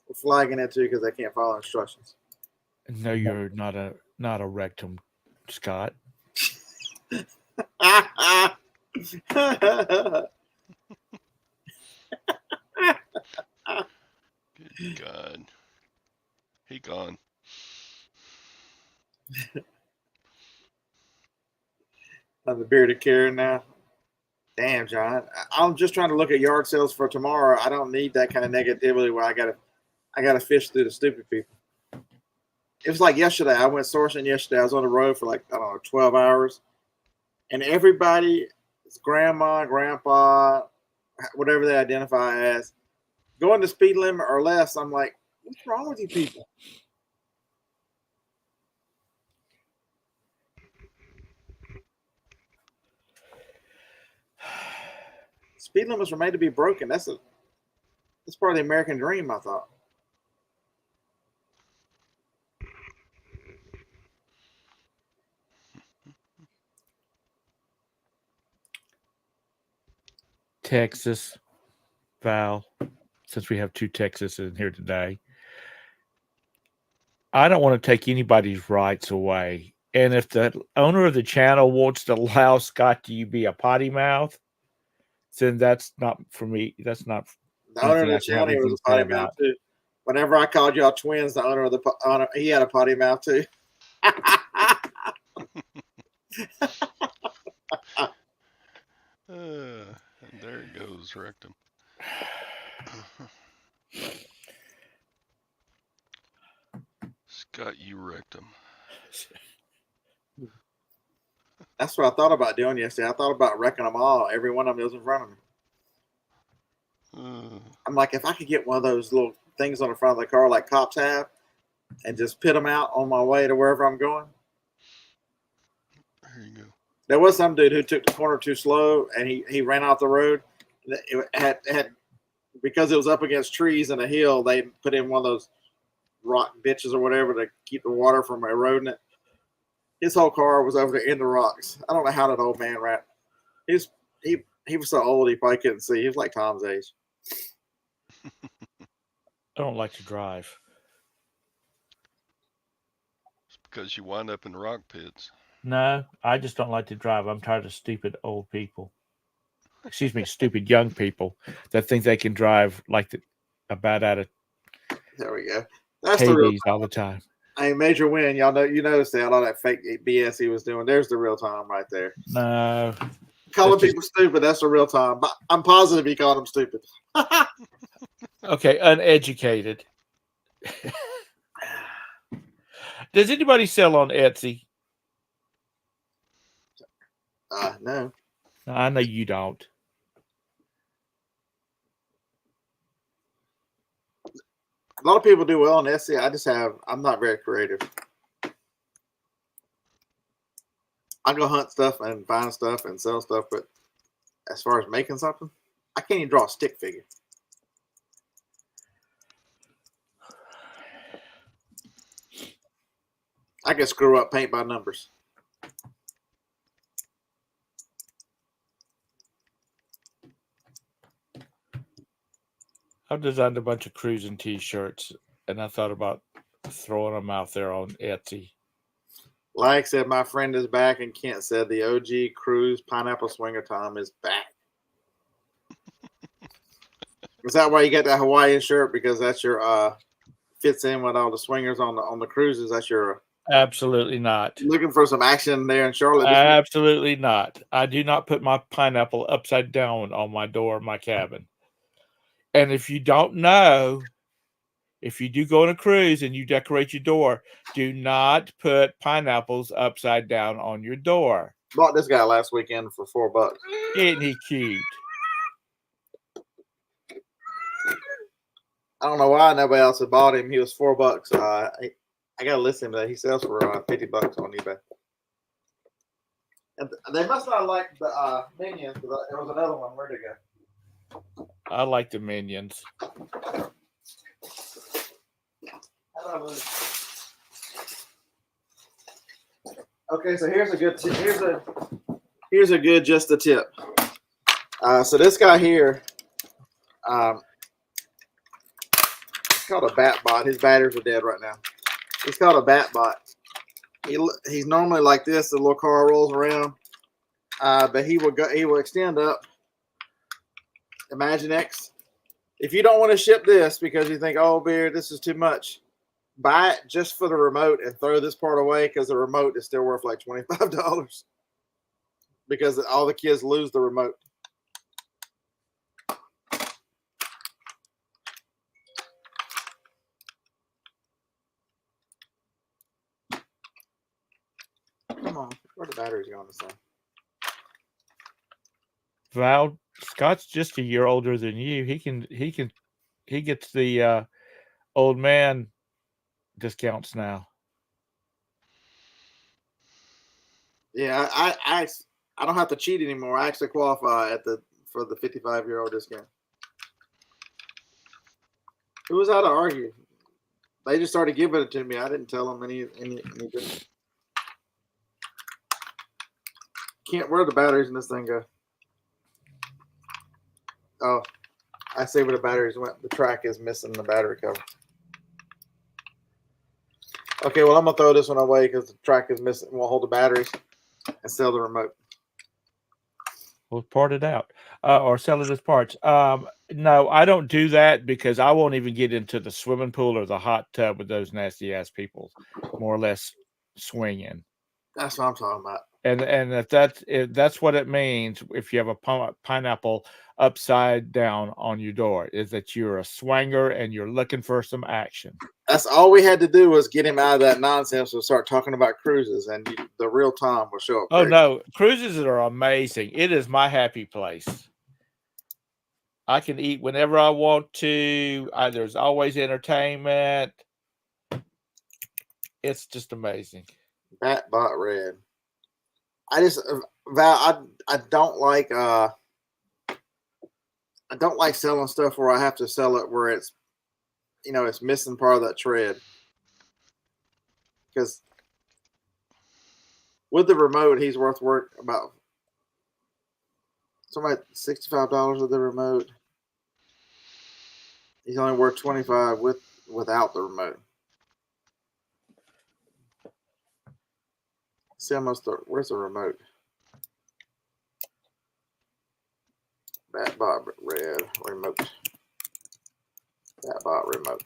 We're flagging it too because they can't follow instructions. No, you're not a rectum, Scott. Good God. He gone. I'm the bearded Karen now. Damn, John. I'm just trying to look at yard sales for tomorrow. I don't need that kind of negativity where I gotta fish through the stupid people. It was like yesterday. I went sourcing yesterday. I was on the road for like, I don't know, 12 hours. And everybody, grandma, grandpa, whatever they identify as, going the speed limit or less. I'm like, what's wrong with you people? Speed limits were made to be broken. That's part of the American dream, I thought. Texas, Val, since we have 2 Texas in here today, I don't want to take anybody's rights away. And if the owner of the channel wants to allow Scott to be a potty mouth, then that's not for me. That's not the owner of the channel was a potty mouth too. Whenever I called y'all twins, the owner of the he had a potty mouth too. And there it goes, rectum. Scott, you rectum. That's what I thought about doing yesterday. I thought about wrecking them all. Every one of them was in front of me. I'm like, if I could get one of those little things on the front of the car like cops have and just pit them out on my way to wherever I'm going. There you go. There was some dude who took the corner too slow, and he ran off the road. It had because it was up against trees and a hill. They put in one of those rock ditches or whatever to keep the water from eroding it. His whole car was over there in the rocks. I don't know how that old man ran. He was so old he probably couldn't see. He was like Tom's age. I don't like to drive. It's because you wind up in rock pits. No, I just don't like to drive. I'm tired of stupid old people. Excuse me, stupid young people that think they can drive like a bat out of There we go. That's the real KBs all the time. Hey, Major Win, y'all know, you noticed that all that fake BS he was doing. There's the real Tom right there. No. Calling people stupid, that's the real Tom. I'm positive he called them stupid. Okay, uneducated. Does anybody sell on Etsy? No. I know you don't. A lot of people do well on Etsy. I'm not very creative. I go hunt stuff and find stuff and sell stuff, but as far as making something, I can't even draw a stick figure. I can screw up paint by numbers. I've designed a bunch of cruising t-shirts, and I thought about throwing them out there on Etsy. Like said, my friend is back, and Kent said the OG Cruise Pineapple Swinger Tom is back. Is that why you got that Hawaiian shirt? Because that's your fits in with all the swingers on the cruises. That's your Absolutely not. Looking for some action there in Charlotte. Absolutely not. I do not put my pineapple upside down on my door of my cabin. And if you don't know, if you do go on a cruise and you decorate your door, do not put pineapples upside down on your door. Bought this guy last weekend for $4. Isn't he cute? I don't know why nobody else had bought him. He was $4. I gotta list him that he sells for $50 on eBay. And they must not like the Minions. There was another one. Where'd it go? I like the Minions. Okay, so here's a good here's a good just a tip. So this guy here, it's called a bat bot. His batteries are dead right now. It's called a bat bot. He's normally like this. The little car rolls around, but he will extend up. Imaginext. If you don't want to ship this because you think, oh, Beard, this is too much, buy it just for the remote and throw this part away because the remote is still worth like $25 because all the kids lose the remote. Come on, where the batteries going this thing? Val, Scott's just a year older than you. He gets the old man discounts now. Yeah, I don't have to cheat anymore. I actually qualify for the 55-year-old discount. Who was I to argue? They just started giving it to me. I didn't tell them any different. Can't where the batteries in this thing go? Oh, I see where the batteries went. The track is missing the battery cover. Okay, well, I'm going to throw this one away because the track is missing. We'll hold the batteries and sell the remote. We'll part it out or sell it as parts. No, I don't do that because I won't even get into the swimming pool or the hot tub with those nasty-ass people, more or less swinging. That's what I'm talking about. And if that's what it means, if you have a pineapple upside down on your door, is that you're a swanger and you're looking for some action. That's all we had to do was get him out of that nonsense and start talking about cruises, and the real Tom will show up. Oh, no. Cruises are amazing. It is my happy place. I can eat whenever I want to. There's always entertainment. It's just amazing. Bat bot red. I just Val, I don't like selling stuff where I have to sell it where it's it's missing part of that tread. Because with the remote, he's worth about $65 with the remote. He's only worth $25 without the remote. See how much where's the remote? That bot red remote. That bot remote.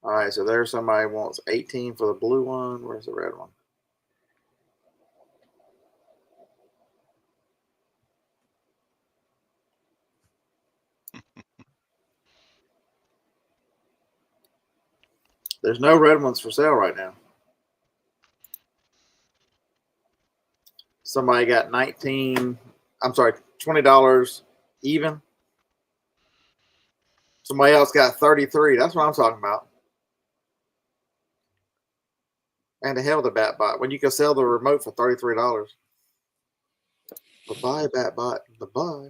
All right, so there's somebody who wants 18 for the blue one. Where's the red one? There's no red ones for sale right now. Somebody got $20 even. Somebody else got 33. That's what I'm talking about. And the hell with the bat bot when you can sell the remote for $33. Bye-bye, bat bot. Bye-bye.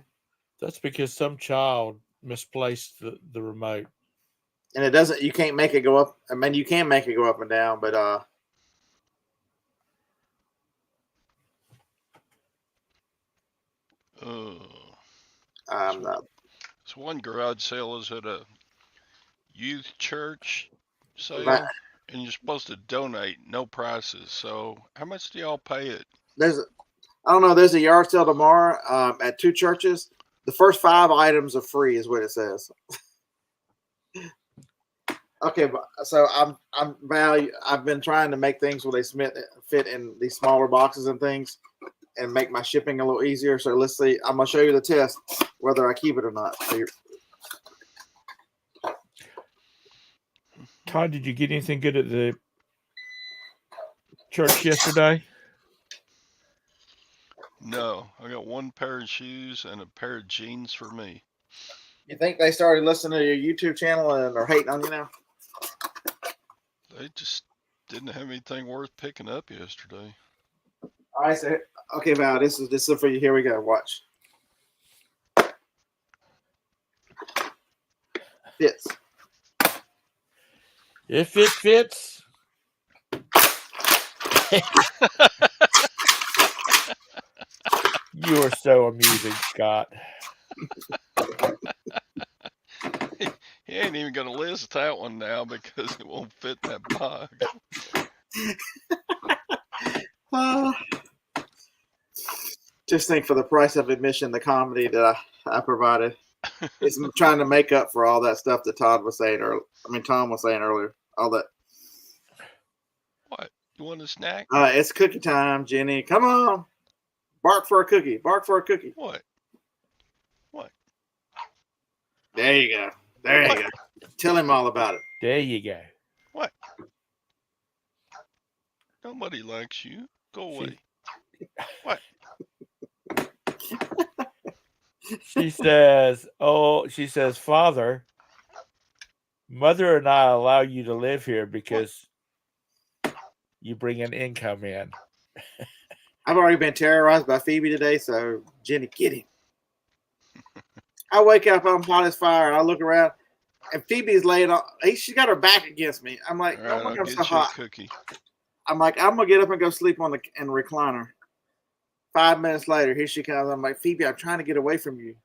That's because some child misplaced the remote. And it doesn't, you can't make it go up. I mean, you can make it go up and down, but I'm not. So one garage sale is at a youth church sale, and you're supposed to donate, no prices. So how much do y'all pay it? I don't know. There's a yard sale tomorrow at 2 churches. The first 5 items are free, is what it says. Okay, so I've been trying to make things where they fit in these smaller boxes and things, and make my shipping a little easier. So let's see. I'm gonna show you the test whether I keep it or not. Todd, did you get anything good at the church yesterday? No, I got one pair of shoes and a pair of jeans for me. You think they started listening to your YouTube channel and are hating on you now? They just didn't have anything worth picking up yesterday. All right, so okay, Val, this is for you. Here we go. Watch. Fits. If it fits. You are so amusing, Scott. He ain't even going to list that one now because it won't fit that box. Just think, for the price of admission, the comedy that I provided is trying to make up for all that stuff that Tom was saying earlier. All that. What? You want a snack? It's cookie time, Jenny. Come on. Bark for a cookie. Bark for a cookie. What? There you go. There you go. Tell him all about it. There you go. What? Nobody likes you. Go away. What? She says, Father, Mother and I allow you to live here because you bring an income in. I've already been terrorized by Phoebe today, so Jenny, get him. I wake up, I'm hot as fire, and I look around, and Phoebe's laying on. She's got her back against me. I'm like, right, oh my God, I'm so hot. Cookie. I'm like, I'm gonna get up and go sleep in the recliner. 5 minutes later, here she comes. I'm like, Phoebe, I'm trying to get away from you.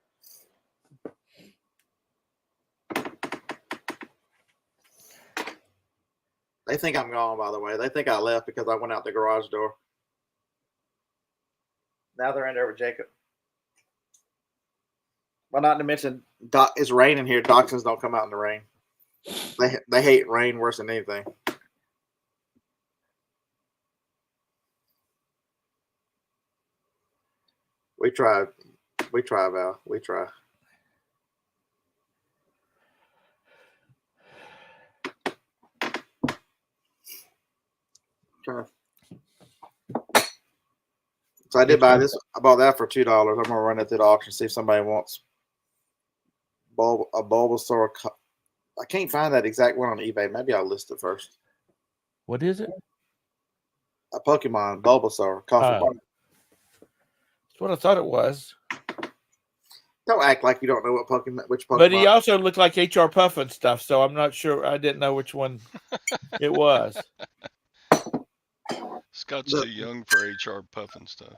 They think I'm gone, by the way. They think I left because I went out the garage door. Now they're in there with Jacob. Well, not to mention, it's raining here. Dachshunds don't come out in the rain. They hate rain worse than anything. We try, Val. We try. So I did buy this. I bought that for $2. I'm gonna run it through the auction, see if somebody wants a Bulbasaur. I can't find that exact one on eBay. Maybe I'll list it first. What is it? A Pokemon, Bulbasaur, coffee bar. That's what I thought it was. Don't act like you don't know what Pokemon, which Pokemon. But he also looked like H.R. Puffin stuff, so I'm not sure. I didn't know which one it was. Scott's too young for HR Puffin stuff.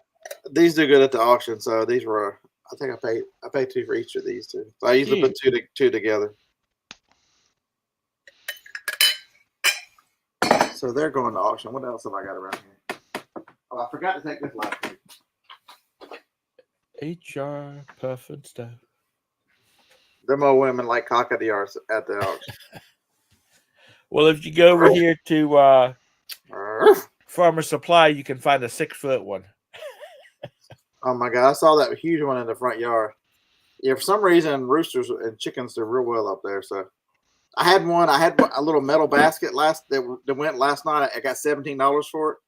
These do good at the auction, so these were. I think I paid $2 for each of these two. So I usually put two together. So they're going to auction. What else have I got around here? Oh, I forgot to take this last week. H.R. Puffin stuff. Them old women like cock at the auction. Well, if you go over here to Farmer Supply, you can find a 6-foot one. Oh my God, I saw that huge one in the front yard. Yeah, for some reason, roosters and chickens do real well up there. So I had one. I had a little metal basket that went last night. I got $17 for it.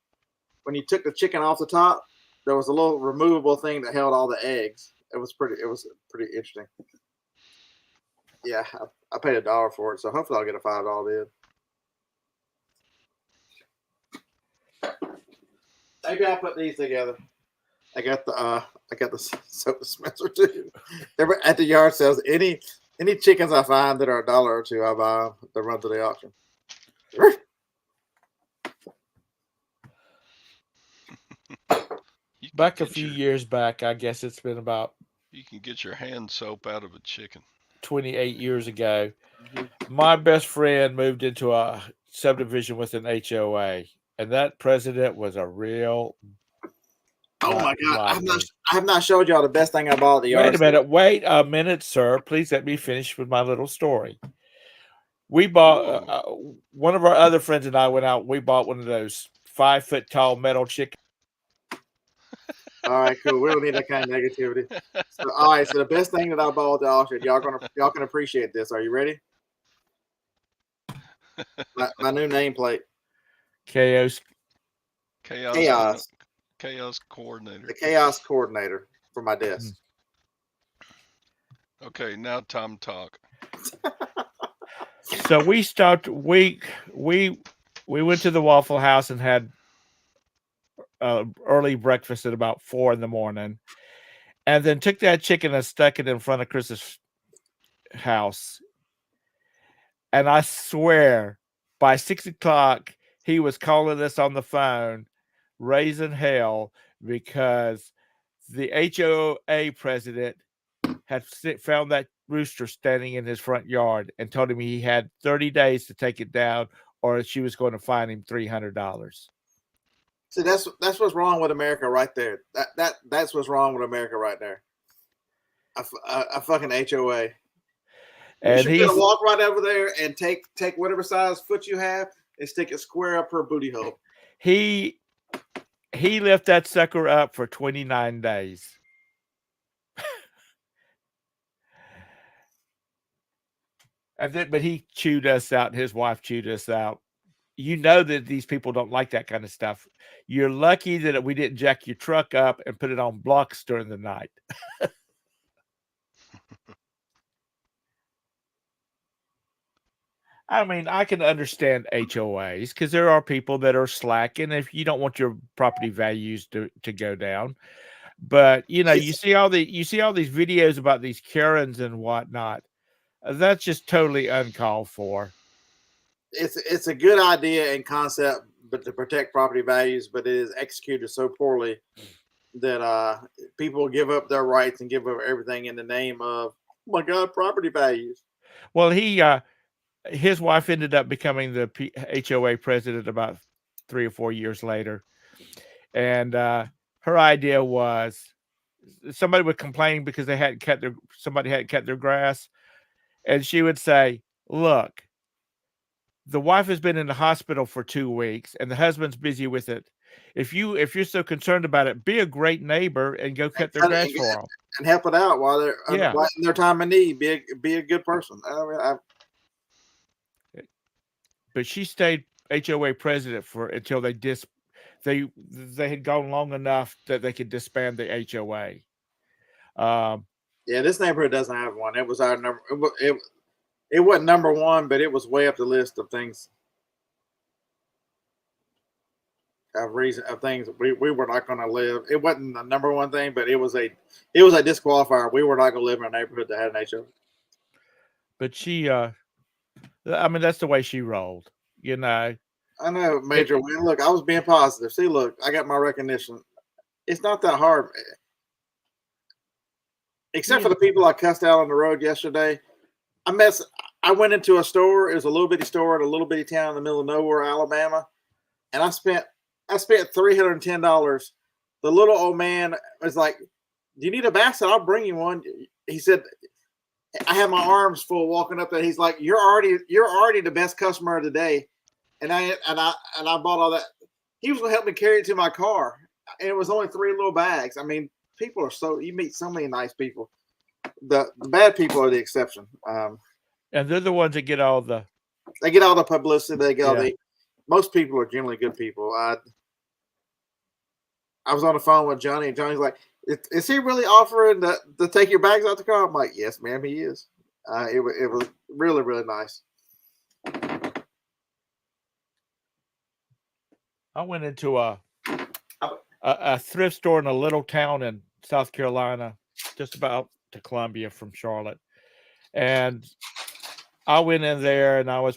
When you took the chicken off the top, there was a little removable thing that held all the eggs. It was pretty interesting. Yeah, I paid $1 for it, so hopefully I'll get a $5 bid. Maybe I'll put these together. I got the soap dispenser too. At the yard sales, any chickens I find that are $1 or $2, I buy them. They run to the auction. Back a few years back, I guess it's been about. You can get your hand soap out of a chicken. 28 years ago, my best friend moved into a subdivision with an HOA, and that president was a real. Oh my God! I have not showed y'all the best thing I bought at the yard. Wait a minute, sir. Please let me finish with my little story. We bought one of our other friends and I went out. We bought one of those 5-foot tall metal chickens. All right, cool. We don't need that kind of negativity. So, all right, so the best thing that I bought at the auction, y'all can appreciate this. Are you ready? My new nameplate. Chaos coordinator. The chaos coordinator for my desk. Okay, now Tom talk. So we stopped. We went to the Waffle House and had early breakfast at about 4 a.m, and then took that chicken and stuck it in front of Chris's house. And I swear, by 6 o'clock, he was calling us on the phone, raising hell, because the HOA president had found that rooster standing in his front yard and told him he had 30 days to take it down, or she was going to fine him $300. See, that's what's wrong with America right there. That's what's wrong with America right there. A fucking HOA. And you should get a walk right over there and take whatever size foot you have and stick it square up her booty hole. He left that sucker up for 29 days. But he chewed us out, and his wife chewed us out. You know that these people don't like that kind of stuff. You're lucky that we didn't jack your truck up and put it on blocks during the night. I mean, I can understand HOAs because there are people that are slack, and if you don't want your property values to go down, but you see all these videos about these Karens and whatnot. That's just totally uncalled for. It's a good idea and concept, but to protect property values, but it is executed so poorly that people give up their rights and give up everything in the name of, oh my God, property values. Well, his wife ended up becoming the HOA president about 3 or 4 years later. And her idea was somebody would complain because somebody hadn't cut their grass. And she would say, look, the wife has been in the hospital for 2 weeks and the husband's busy with it. If you're so concerned about it, be a great neighbor and go cut their grass for them. And help it out while they're in their time of need. Be a good person. But she stayed HOA president until they had gone long enough that they could disband the HOA. Yeah, this neighborhood doesn't have one. It was our number. It wasn't number one, but it was way up the list of things. of things we were not going to live. It wasn't the number one thing, but it was a disqualifier. We were not going to live in a neighborhood that had an HOA. But she, I mean, that's the way she rolled. You know. I know, Major Win. Look, I was being positive. See, look, I got my recognition. It's not that hard, except for the people I cussed out on the road yesterday. I went into a store. It was a little bitty store in a little bitty town in the middle of nowhere, Alabama, and I spent $310. The little old man was like, "Do you need a basket? I'll bring you one." He said, "I have my arms full walking up there." He's like, "You're already the best customer of the day," and I bought all that. He was going to help me carry it to my car, and it was only 3 little bags. I mean, people are you meet so many nice people. The bad people are the exception. And they're the ones that get all the. They get all the publicity. They get all the. Most people are generally good people. I was on the phone with Johnny, and Johnny's like, "Is he really offering to take your bags out the car?" I'm like, "Yes, ma'am, he is." It was really, really nice. I went into a thrift store in a little town in South Carolina, just about to Columbia from Charlotte, and I went in there and I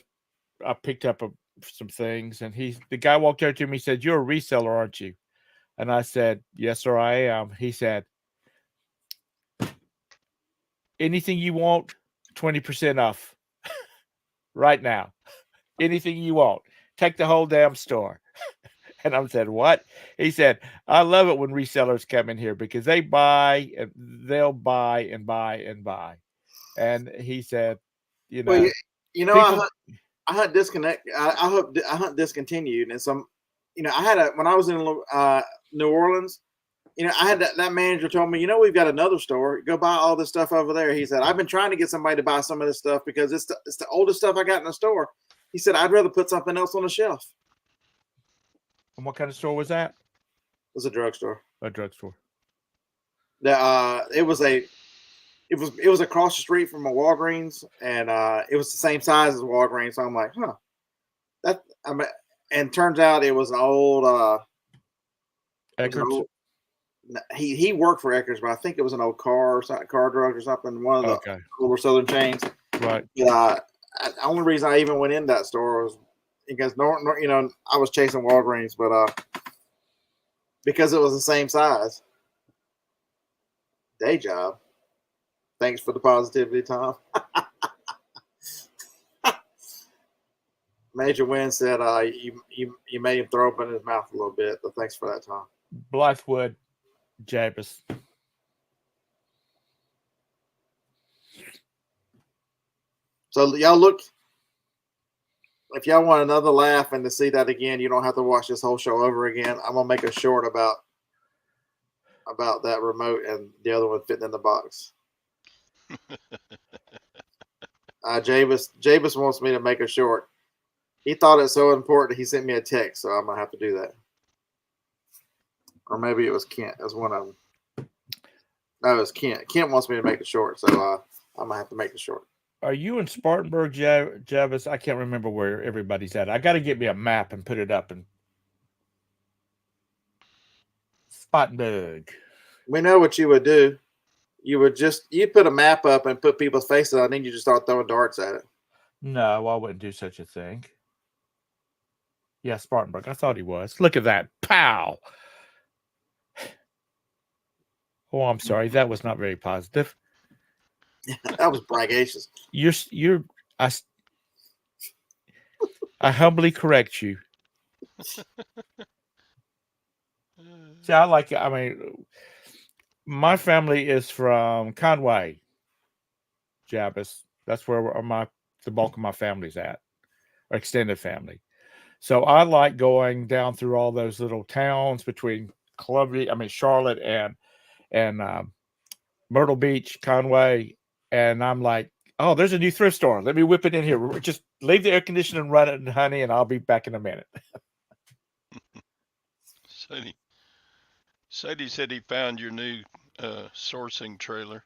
picked up some things, and the guy walked over to me and said, "You're a reseller, aren't you?" And I said, "Yes, sir, I am." He said, "Anything you want, 20% off right now. Anything you want. Take the whole damn store." And I said, "What?" He said, "I love it when resellers come in here because they buy and they'll buy and buy and buy." And he said, "You know, well, people, I hunt disconnect. I hunt discontinued, and some, I had when I was in New Orleans. I had that manager told me, we've got another store. Go buy all this stuff over there. He said, I've been trying to get somebody to buy some of this stuff because it's the oldest stuff I got in the store. He said, I'd rather put something else on the shelf. And what kind of store was that? It was a drugstore. A drugstore. It was across the street from a Walgreens, and it was the same size as Walgreens. So I'm like, and turns out it was an old Eckerd's. He worked for Eckerd's, but I think it was an old car drug or something. One of the older Southern chains. Right. The only reason I even went in that store was because I was chasing Walgreens, but because it was the same size. Day job. Thanks for the positivity, Tom. Major Win said you made him throw up in his mouth a little bit, but thanks for that, Tom. Blythewood, Jabez. So y'all look. If y'all want another laugh and to see that again, you don't have to watch this whole show over again. I'm gonna make a short about that remote and the other one fitting in the box. Jabez wants me to make a short. He thought it's so important he sent me a text, so I'm gonna have to do that. Or maybe it was Kent. It was one of them. No, it was Kent. Kent wants me to make a short, so I'm gonna have to make the short. Are you in Spartanburg, Jabez? I can't remember where everybody's at. I got to get me a map and put it up in Spartanburg. We know what you would do. You'd put a map up and put people's faces on, and then you just start throwing darts at it. No, I wouldn't do such a thing. Yeah, Spartanburg. I thought he was. Look at that. Pow. Oh, I'm sorry. That was not very positive. That was braggacious. I humbly correct you. See, I like it. I mean, my family is from Conway, Jabez. That's where the bulk of my family's at, or extended family. So I like going down through all those little towns between Charlotte and Myrtle Beach, Conway, and I'm like, oh, there's a new thrift store. Let me whip it in here. Just leave the air conditioner and run it, honey, and I'll be back in a minute. Sadie said he found your new sourcing trailer.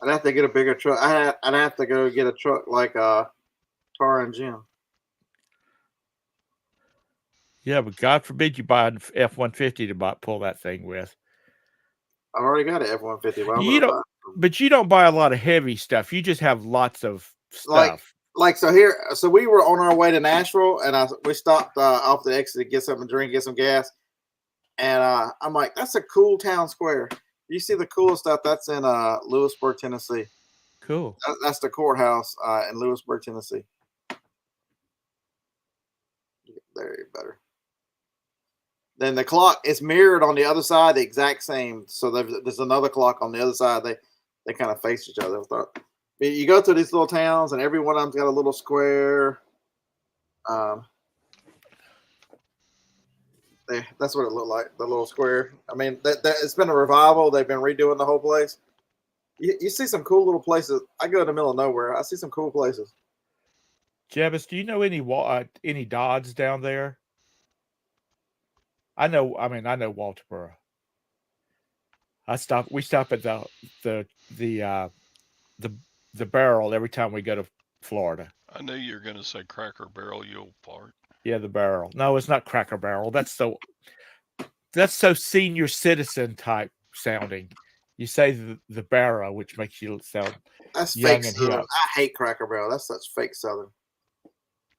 I'd have to get a bigger truck. I'd have to go get a truck like Tara and Jim. Yeah, but God forbid you buy an F-150 to pull that thing with. I already got an F-150. Why You would I don't, buy? but you don't buy a lot of heavy stuff. You just have lots of Like, stuff. so we were on our way to Nashville, and we stopped off the exit to get something to drink, get some gas, and I'm like, that's a cool town square. You see the coolest stuff that's in Lewisburg, Tennessee. Cool. That's the courthouse in Lewisburg, Tennessee. There, better. Then the clock is mirrored on the other side, the exact same. So there's another clock on the other side. They kind of face each other. You go to these little towns, and every one of them's got a little square. That's what it looked like, the little square. I mean, it's been a revival. They've been redoing the whole place. You see some cool little places. I go in the middle of nowhere. I see some cool places. Jebus, do you know any Dodds down there? I know Walterboro. We stop at the Barrel every time we go to Florida. I knew you were going to say Cracker Barrel, you old fart. Yeah, the Barrel. No, it's not Cracker Barrel. That's so senior citizen type sounding. You say the Barrel, which makes you sound that's young fake and Southern. hip. I hate Cracker Barrel. That's such fake Southern.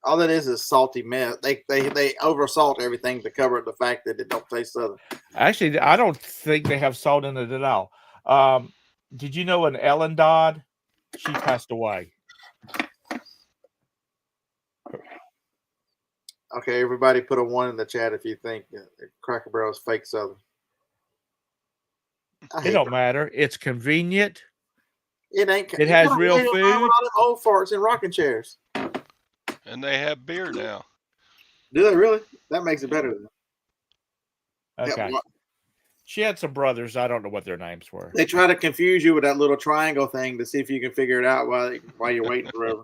All that is salty mess. They over salt everything to cover the fact that it don't taste Southern. Actually, I don't think they have salt in it at all. Did you know an Ellen Dodd? She passed away. Okay, everybody put a 1 in the chat if you think Cracker Barrel is fake Southern. It don't matter. It's convenient. It ain't. It has real food. All them old farts in rocking chairs. And they have beer now. Do they really? That makes it better. Okay. She had some brothers. I don't know what their names were. They try to confuse you with that little triangle thing to see if you can figure it out while you're waiting forever.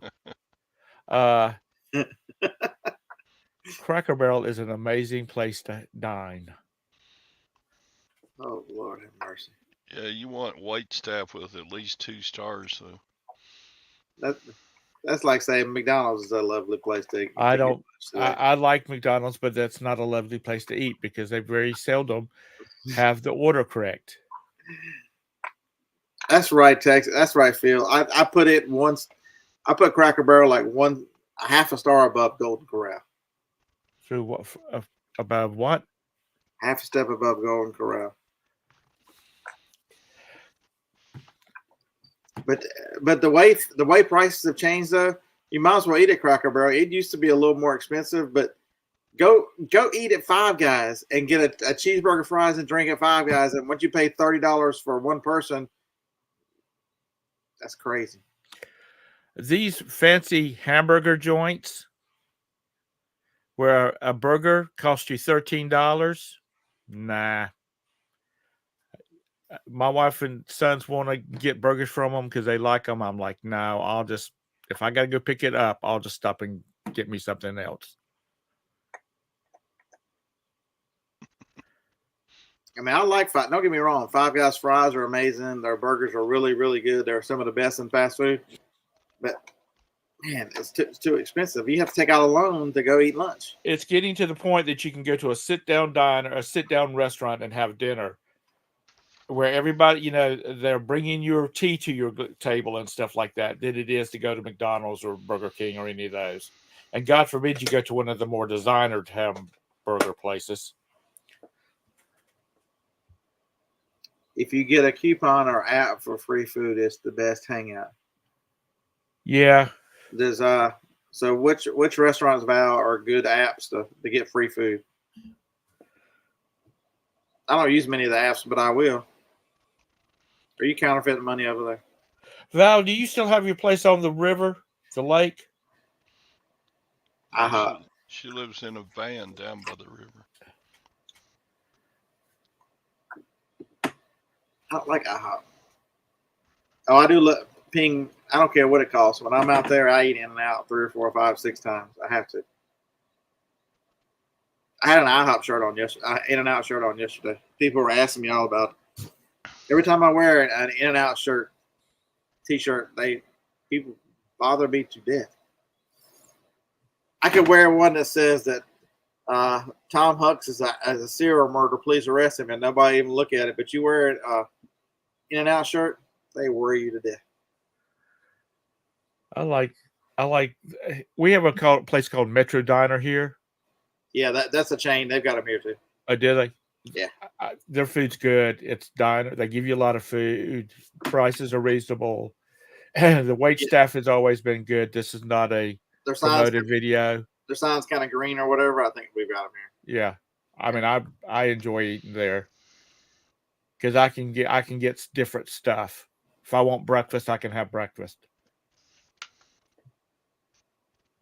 Cracker Barrel is an amazing place to dine. Oh, Lord have mercy. Yeah, you want white staff with at least 2 stars, though. That's like saying McDonald's is a lovely place to eat. I like McDonald's, but that's not a lovely place to eat because they very seldom have the order correct. That's right, Texas. That's right, Phil. I put it once. I put Cracker Barrel like half a star above Golden Corral. Through what? Above what? Half a step above Golden Corral. But the way prices have changed, though, you might as well eat at Cracker Barrel. It used to be a little more expensive, but go eat at Five Guys and get a cheeseburger, fries, and drink at Five Guys. And once you pay $30 for one person, that's crazy. These fancy hamburger joints where a burger costs you $13, nah. My wife and sons want to get burgers from them because they like them. I'm like, no, if I got to go pick it up, I'll just stop and get me something else. I mean, I like don't get me wrong. Five Guys fries are amazing. Their burgers are really, really good. They're some of the best in fast food. But man, it's too expensive. You have to take out a loan to go eat lunch. It's getting to the point that you can go to a sit-down diner, a sit-down restaurant, and have dinner where everybody, they're bringing your tea to your table and stuff like that, than it is to go to McDonald's or Burger King or any of those. And God forbid you go to one of the more designer hamburger places. If you get a coupon or app for free food, it's the best hangout. Yeah. There's so which restaurants, Val, are good apps to get free food? I don't use many of the apps, but I will. Are you counterfeiting money over there? Val, do you still have your place on the river, the lake? She lives in a van down by the river. I don't like IHOP. Oh, I do look ping. I don't care what it costs. When I'm out there, I eat In and Out 3 or 4 or 5, 6 times. I have to. I had an IHOP shirt on yesterday. In and Out shirt on yesterday. People were asking me all about it. Every time I wear an In and Out shirt, T-shirt, people bother me to death. I could wear one that says that Tom Hucks is a serial murderer. Please arrest him, and nobody even look at it. But you wear it in and out shirt, they worry you to death. I like. We have a place called Metro Diner here. Yeah, that's a chain. They've got them here too. Oh, did they? Yeah. Their food's good. It's diner. They give you a lot of food. Prices are reasonable. The wait staff has always been good. This is not a promoted video. Their sign's kind of green or whatever. I think we've got them here. Yeah, I mean, I enjoy eating there because I can get different stuff. If I want breakfast, I can have breakfast.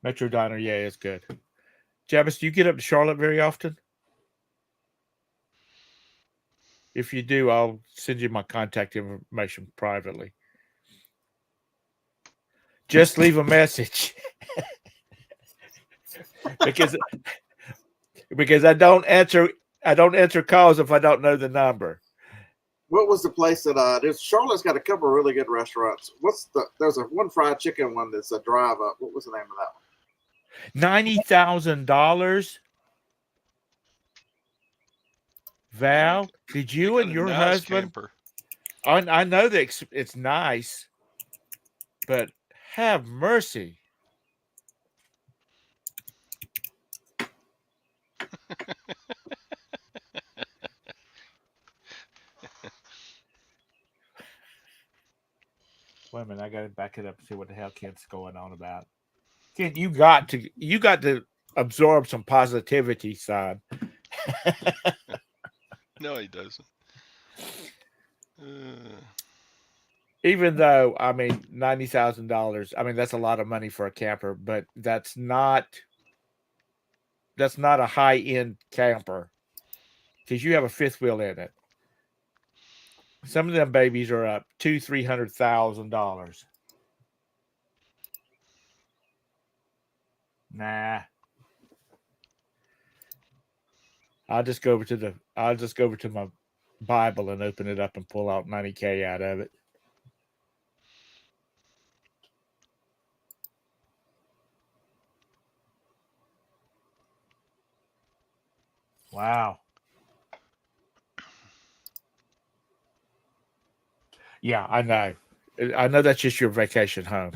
Metro Diner, yeah, it's good. Jabbis, do you get up to Charlotte very often? If you do, I'll send you my contact information privately. Just leave a message. because I don't answer calls if I don't know the number. What was the place that there's Charlotte's got a couple of really good restaurants. There's one fried chicken one that's a drive up. What was the name of that one? $90,000. Val, did you and your husband? Camper. I know that it's nice, but have mercy. Wait a minute, I got to back it up and see what the hell Kent's going on about. Kent, you got to absorb some positivity, son. No, he doesn't. Even though, I mean, $90,000. I mean, that's a lot of money for a camper, but that's not a high-end camper because you have a fifth wheel in it. Some of them babies are up $200,000-$300,000. Nah. I'll just go over to my Bible and open it up and pull out $90K out of it. Wow. Yeah, I know. I know that's just your vacation home.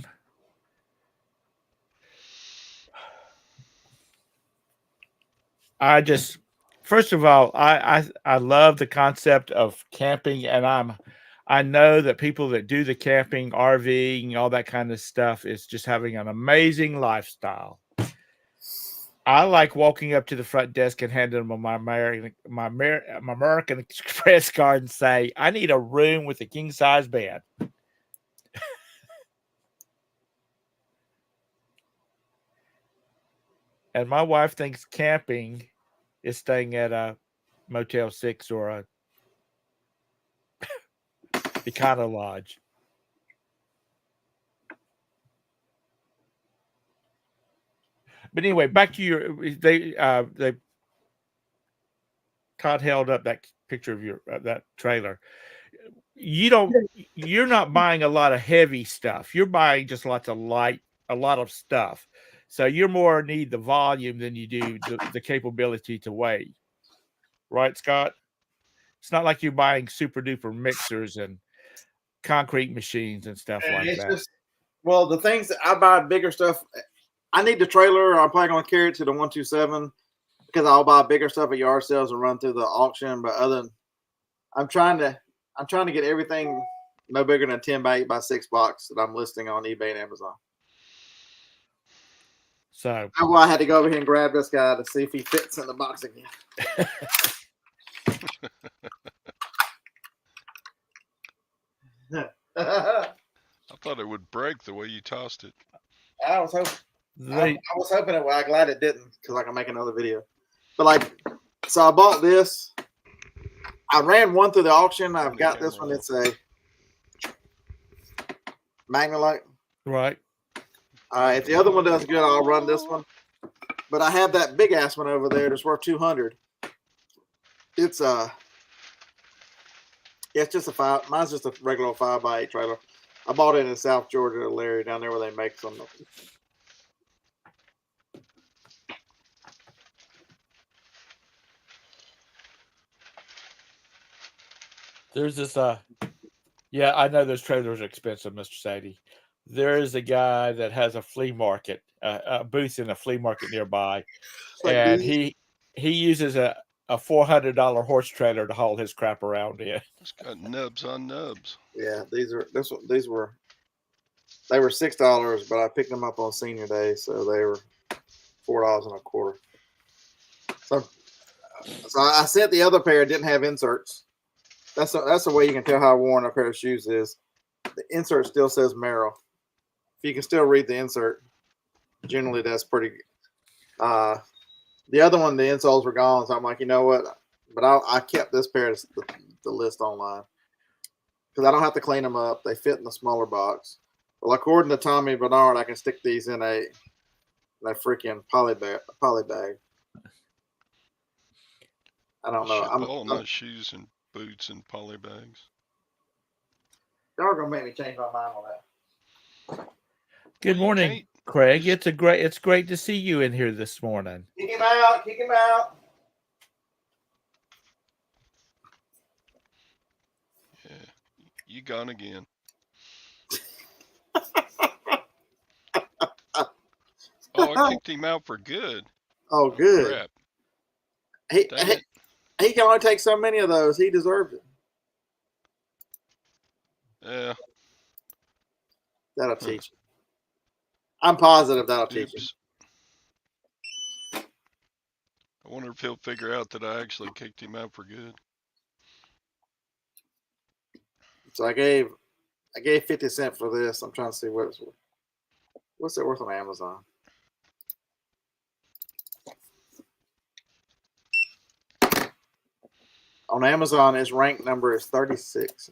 First of all, I love the concept of camping, and I know that people that do the camping, RVing, all that kind of stuff is just having an amazing lifestyle. I like walking up to the front desk and handing them my American Express card and say, I need a room with a king-size bed. And my wife thinks camping is staying at a Motel 6 or a Econo Lodge. But anyway, back to Todd held up that picture of that trailer. You're not buying a lot of heavy stuff. You're buying just a lot of stuff. So you're more need the volume than you do the capability to weigh. Right, Scott? It's not like you're buying super duper mixers and concrete machines and stuff like that. Well, the things that I buy bigger stuff, I need the trailer. I'm probably going to carry it to the 127 because I'll buy bigger stuff at yard sales and run through the auction. But I'm trying to get everything no bigger than a 10 by 8 by 6 box that I'm listing on eBay and Amazon. So that's why I had to go over here and grab this guy to see if he fits in the box again. I thought it would break the way you tossed it. I was hoping it would. I'm glad it didn't because I can make another video. But so I bought this. I ran one through the auction. I've got this one. It's a Magnolite. Right. If the other one does good, I'll run this one. But I have that big ass one over there that's worth $200. It's just mine's just a regular 5 by 8 trailer. I bought it in South Georgia, Larry, down there where they make some. There's this yeah, I know those trailers are expensive, Mr. Sadie. There is a guy that has a flea market, a booth in a flea market nearby, It's like and these. he uses a $400 horse trailer to haul his crap around in. It's got nubs on nubs. Yeah, these were they were $6, but I picked them up on senior day, so they were $4.25. So I sent the other pair. Didn't have inserts. That's the way you can tell how worn a pair of shoes is. The insert still says Merrill. If you can still read the insert, generally that's pretty. The other one, the insoles were gone, so I'm like, you know what? But I kept this pair to the list online because I don't have to clean them up. They fit in the smaller box. Well, according to Tommy Bernard, I can stick these in a freaking poly bag. I don't know. Ship all my shoes and boots in poly bags. Y'all are gonna make me change my mind on that. Good Well, morning, Craig. It's great to see you in here this morning. Kick him out! Kick him out! Yeah, you gone again. Oh, I kicked him out for good. Oh, good. Crap. He can only take so many of those. He deserves it. Yeah. That'll teach him. I'm positive that'll teach him. I wonder if he'll figure out that I actually kicked him out for good. So I gave 50 cents for this. I'm trying to see what's it worth on Amazon. On Amazon, its rank number is 36.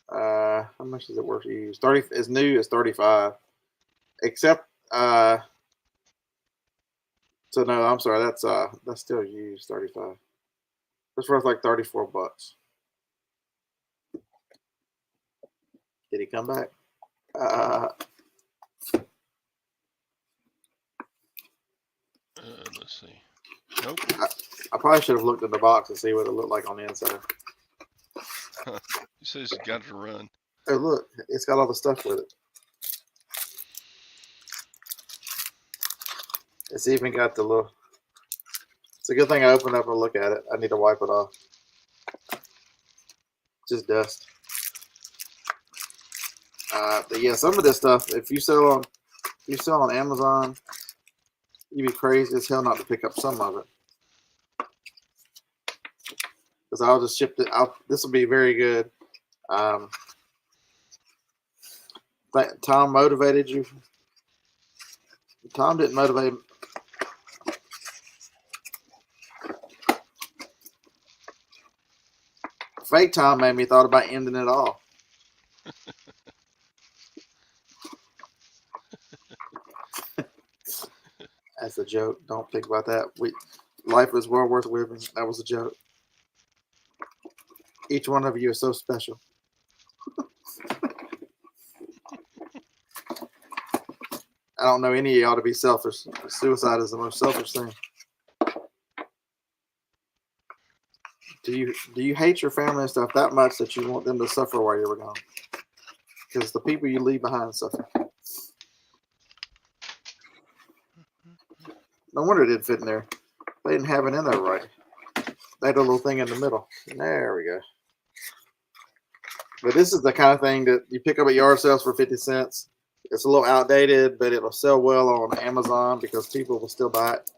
How much is it worth to use? 30 is new. It's 35. Except so no, I'm sorry. That's still used. 35. It's worth like $34. Did he come back? Let's see. Nope. I probably should have looked in the box and see what it looked like on the inside. He says he's got to run. Oh, look. It's got all the stuff with it. It's even got the little... It's a good thing I opened up and look at it. I need to wipe it off. Just dust. But yeah, some of this stuff, if you sell on Amazon, you'd be crazy as hell not to pick up some of it. Because I'll just ship it. This will be very good. Tom motivated you. Tom didn't motivate. Fake Tom made me thought about ending it all. That's a joke. Don't think about that. Life is well worth living. That was a joke. Each one of you is so special. I don't know any of y'all to be selfish. Suicide is the most selfish thing. Do you hate your family and stuff that much that you want them to suffer while you're gone? Because the people you leave behind suffer. No wonder it didn't fit in there. They didn't have it in there right. They had a little thing in the middle. There we go. But this is the kind of thing that you pick up at yard sales for 50 cents. It's a little outdated, but it'll sell well on Amazon because people will still buy it.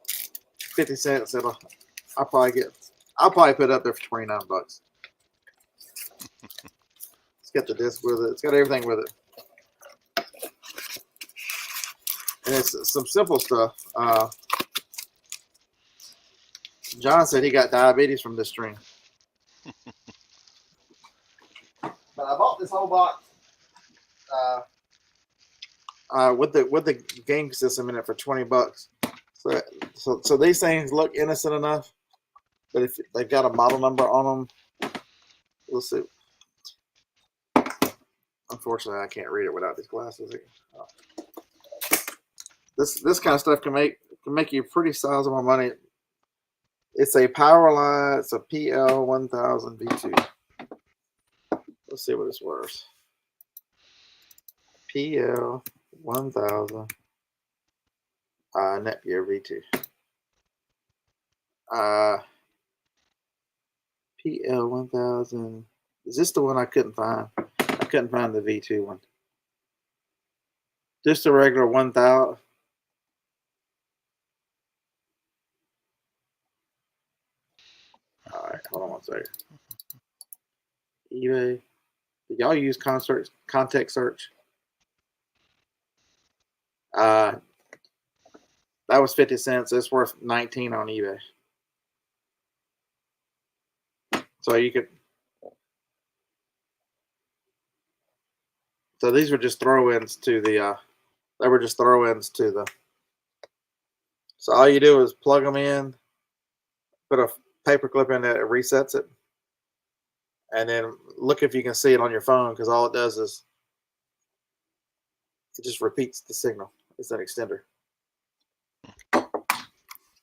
50 cents. I'll probably put it up there for $29. It's got the disc with it. It's got everything with it. And it's some simple stuff. John said he got diabetes from this string. But I bought this whole box with the game system in it for $20. So these things look innocent enough, but if they've got a model number on them, we'll see. Unfortunately, I can't read it without these glasses. This kind of stuff can make you pretty sizable money. It's a power line. It's a PL 1000 V2. Let's see what it's worth. PL 1000 Netgear V2. PL 1000. Is this the one I couldn't find? I couldn't find the V2 one. Just a regular 1000. All right, hold on one second. eBay. Did y'all use context search? That was 50 cents. It's worth 19 on eBay. So you could. So these were just throw-ins to the. They were just throw-ins to the. So all you do is plug them in, put a paper clip in it, it resets it, and then look if you can see it on your phone, because all it does is it just repeats the signal. It's an extender.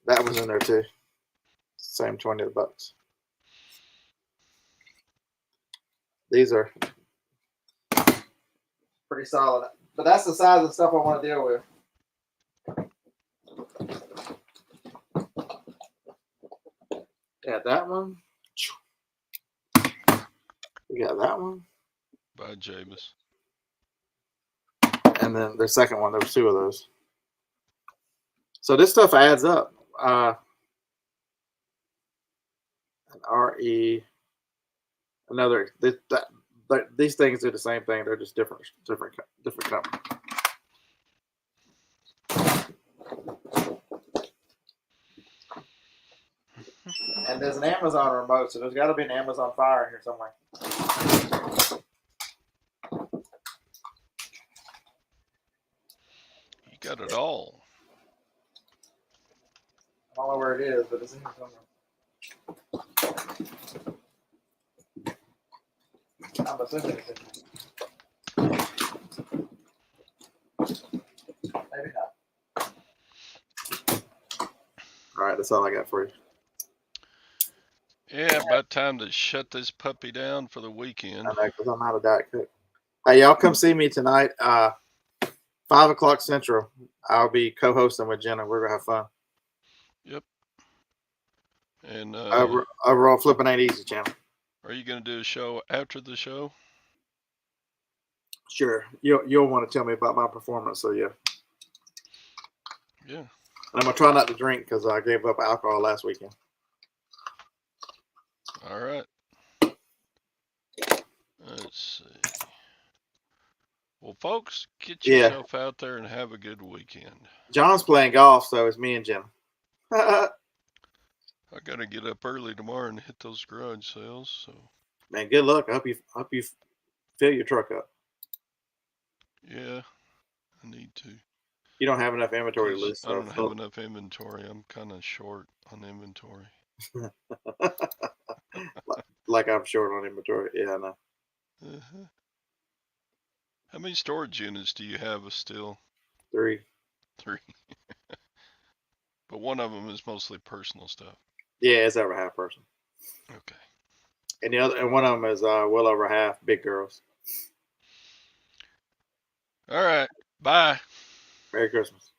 That was in there too. Same $20. These are pretty solid, but that's the size of stuff I want to deal with. Yeah, that one. We got that one. By Jameis. And then the second one, there was two of those. So this stuff adds up. An RE, another. These things do the same thing. They're just different company. And there's an Amazon remote, so there's got to be an Amazon Fire in here somewhere. You got it all. I don't know where it is, but it's in here somewhere. I'm assuming it's in here. Maybe not. All right, that's all I got for you. Yeah, about time to shut this puppy down for the weekend. I know, because I'm out of Diet Coke. Hey, y'all come see me tonight, 5 o'clock Central. I'll be co-hosting with Jenna. We're going to have fun. Yep. And Over on Flipping Ain't Easy channel. Are you going to do a show after the show? Sure. You'll want to tell me about my performance, so yeah. Yeah. I'm going to try not to drink because I gave up alcohol last weekend. All right. Let's see. Well, folks, get yourself out there and have a good weekend. John's playing golf, so it's me and Jim. I got to get up early tomorrow and hit those garage sales. So, man, good luck. I hope you fill your truck up. Yeah, I need to. You don't have enough inventory to list. I don't have enough inventory. I'm kind of short on inventory. like I'm short on inventory. Yeah, I know. Uh-huh. How many storage units do you have still? 3. But one of them is mostly personal stuff. Yeah, it's over half person. Okay. And one of them is well over half big girls. All right. Bye. Merry Christmas.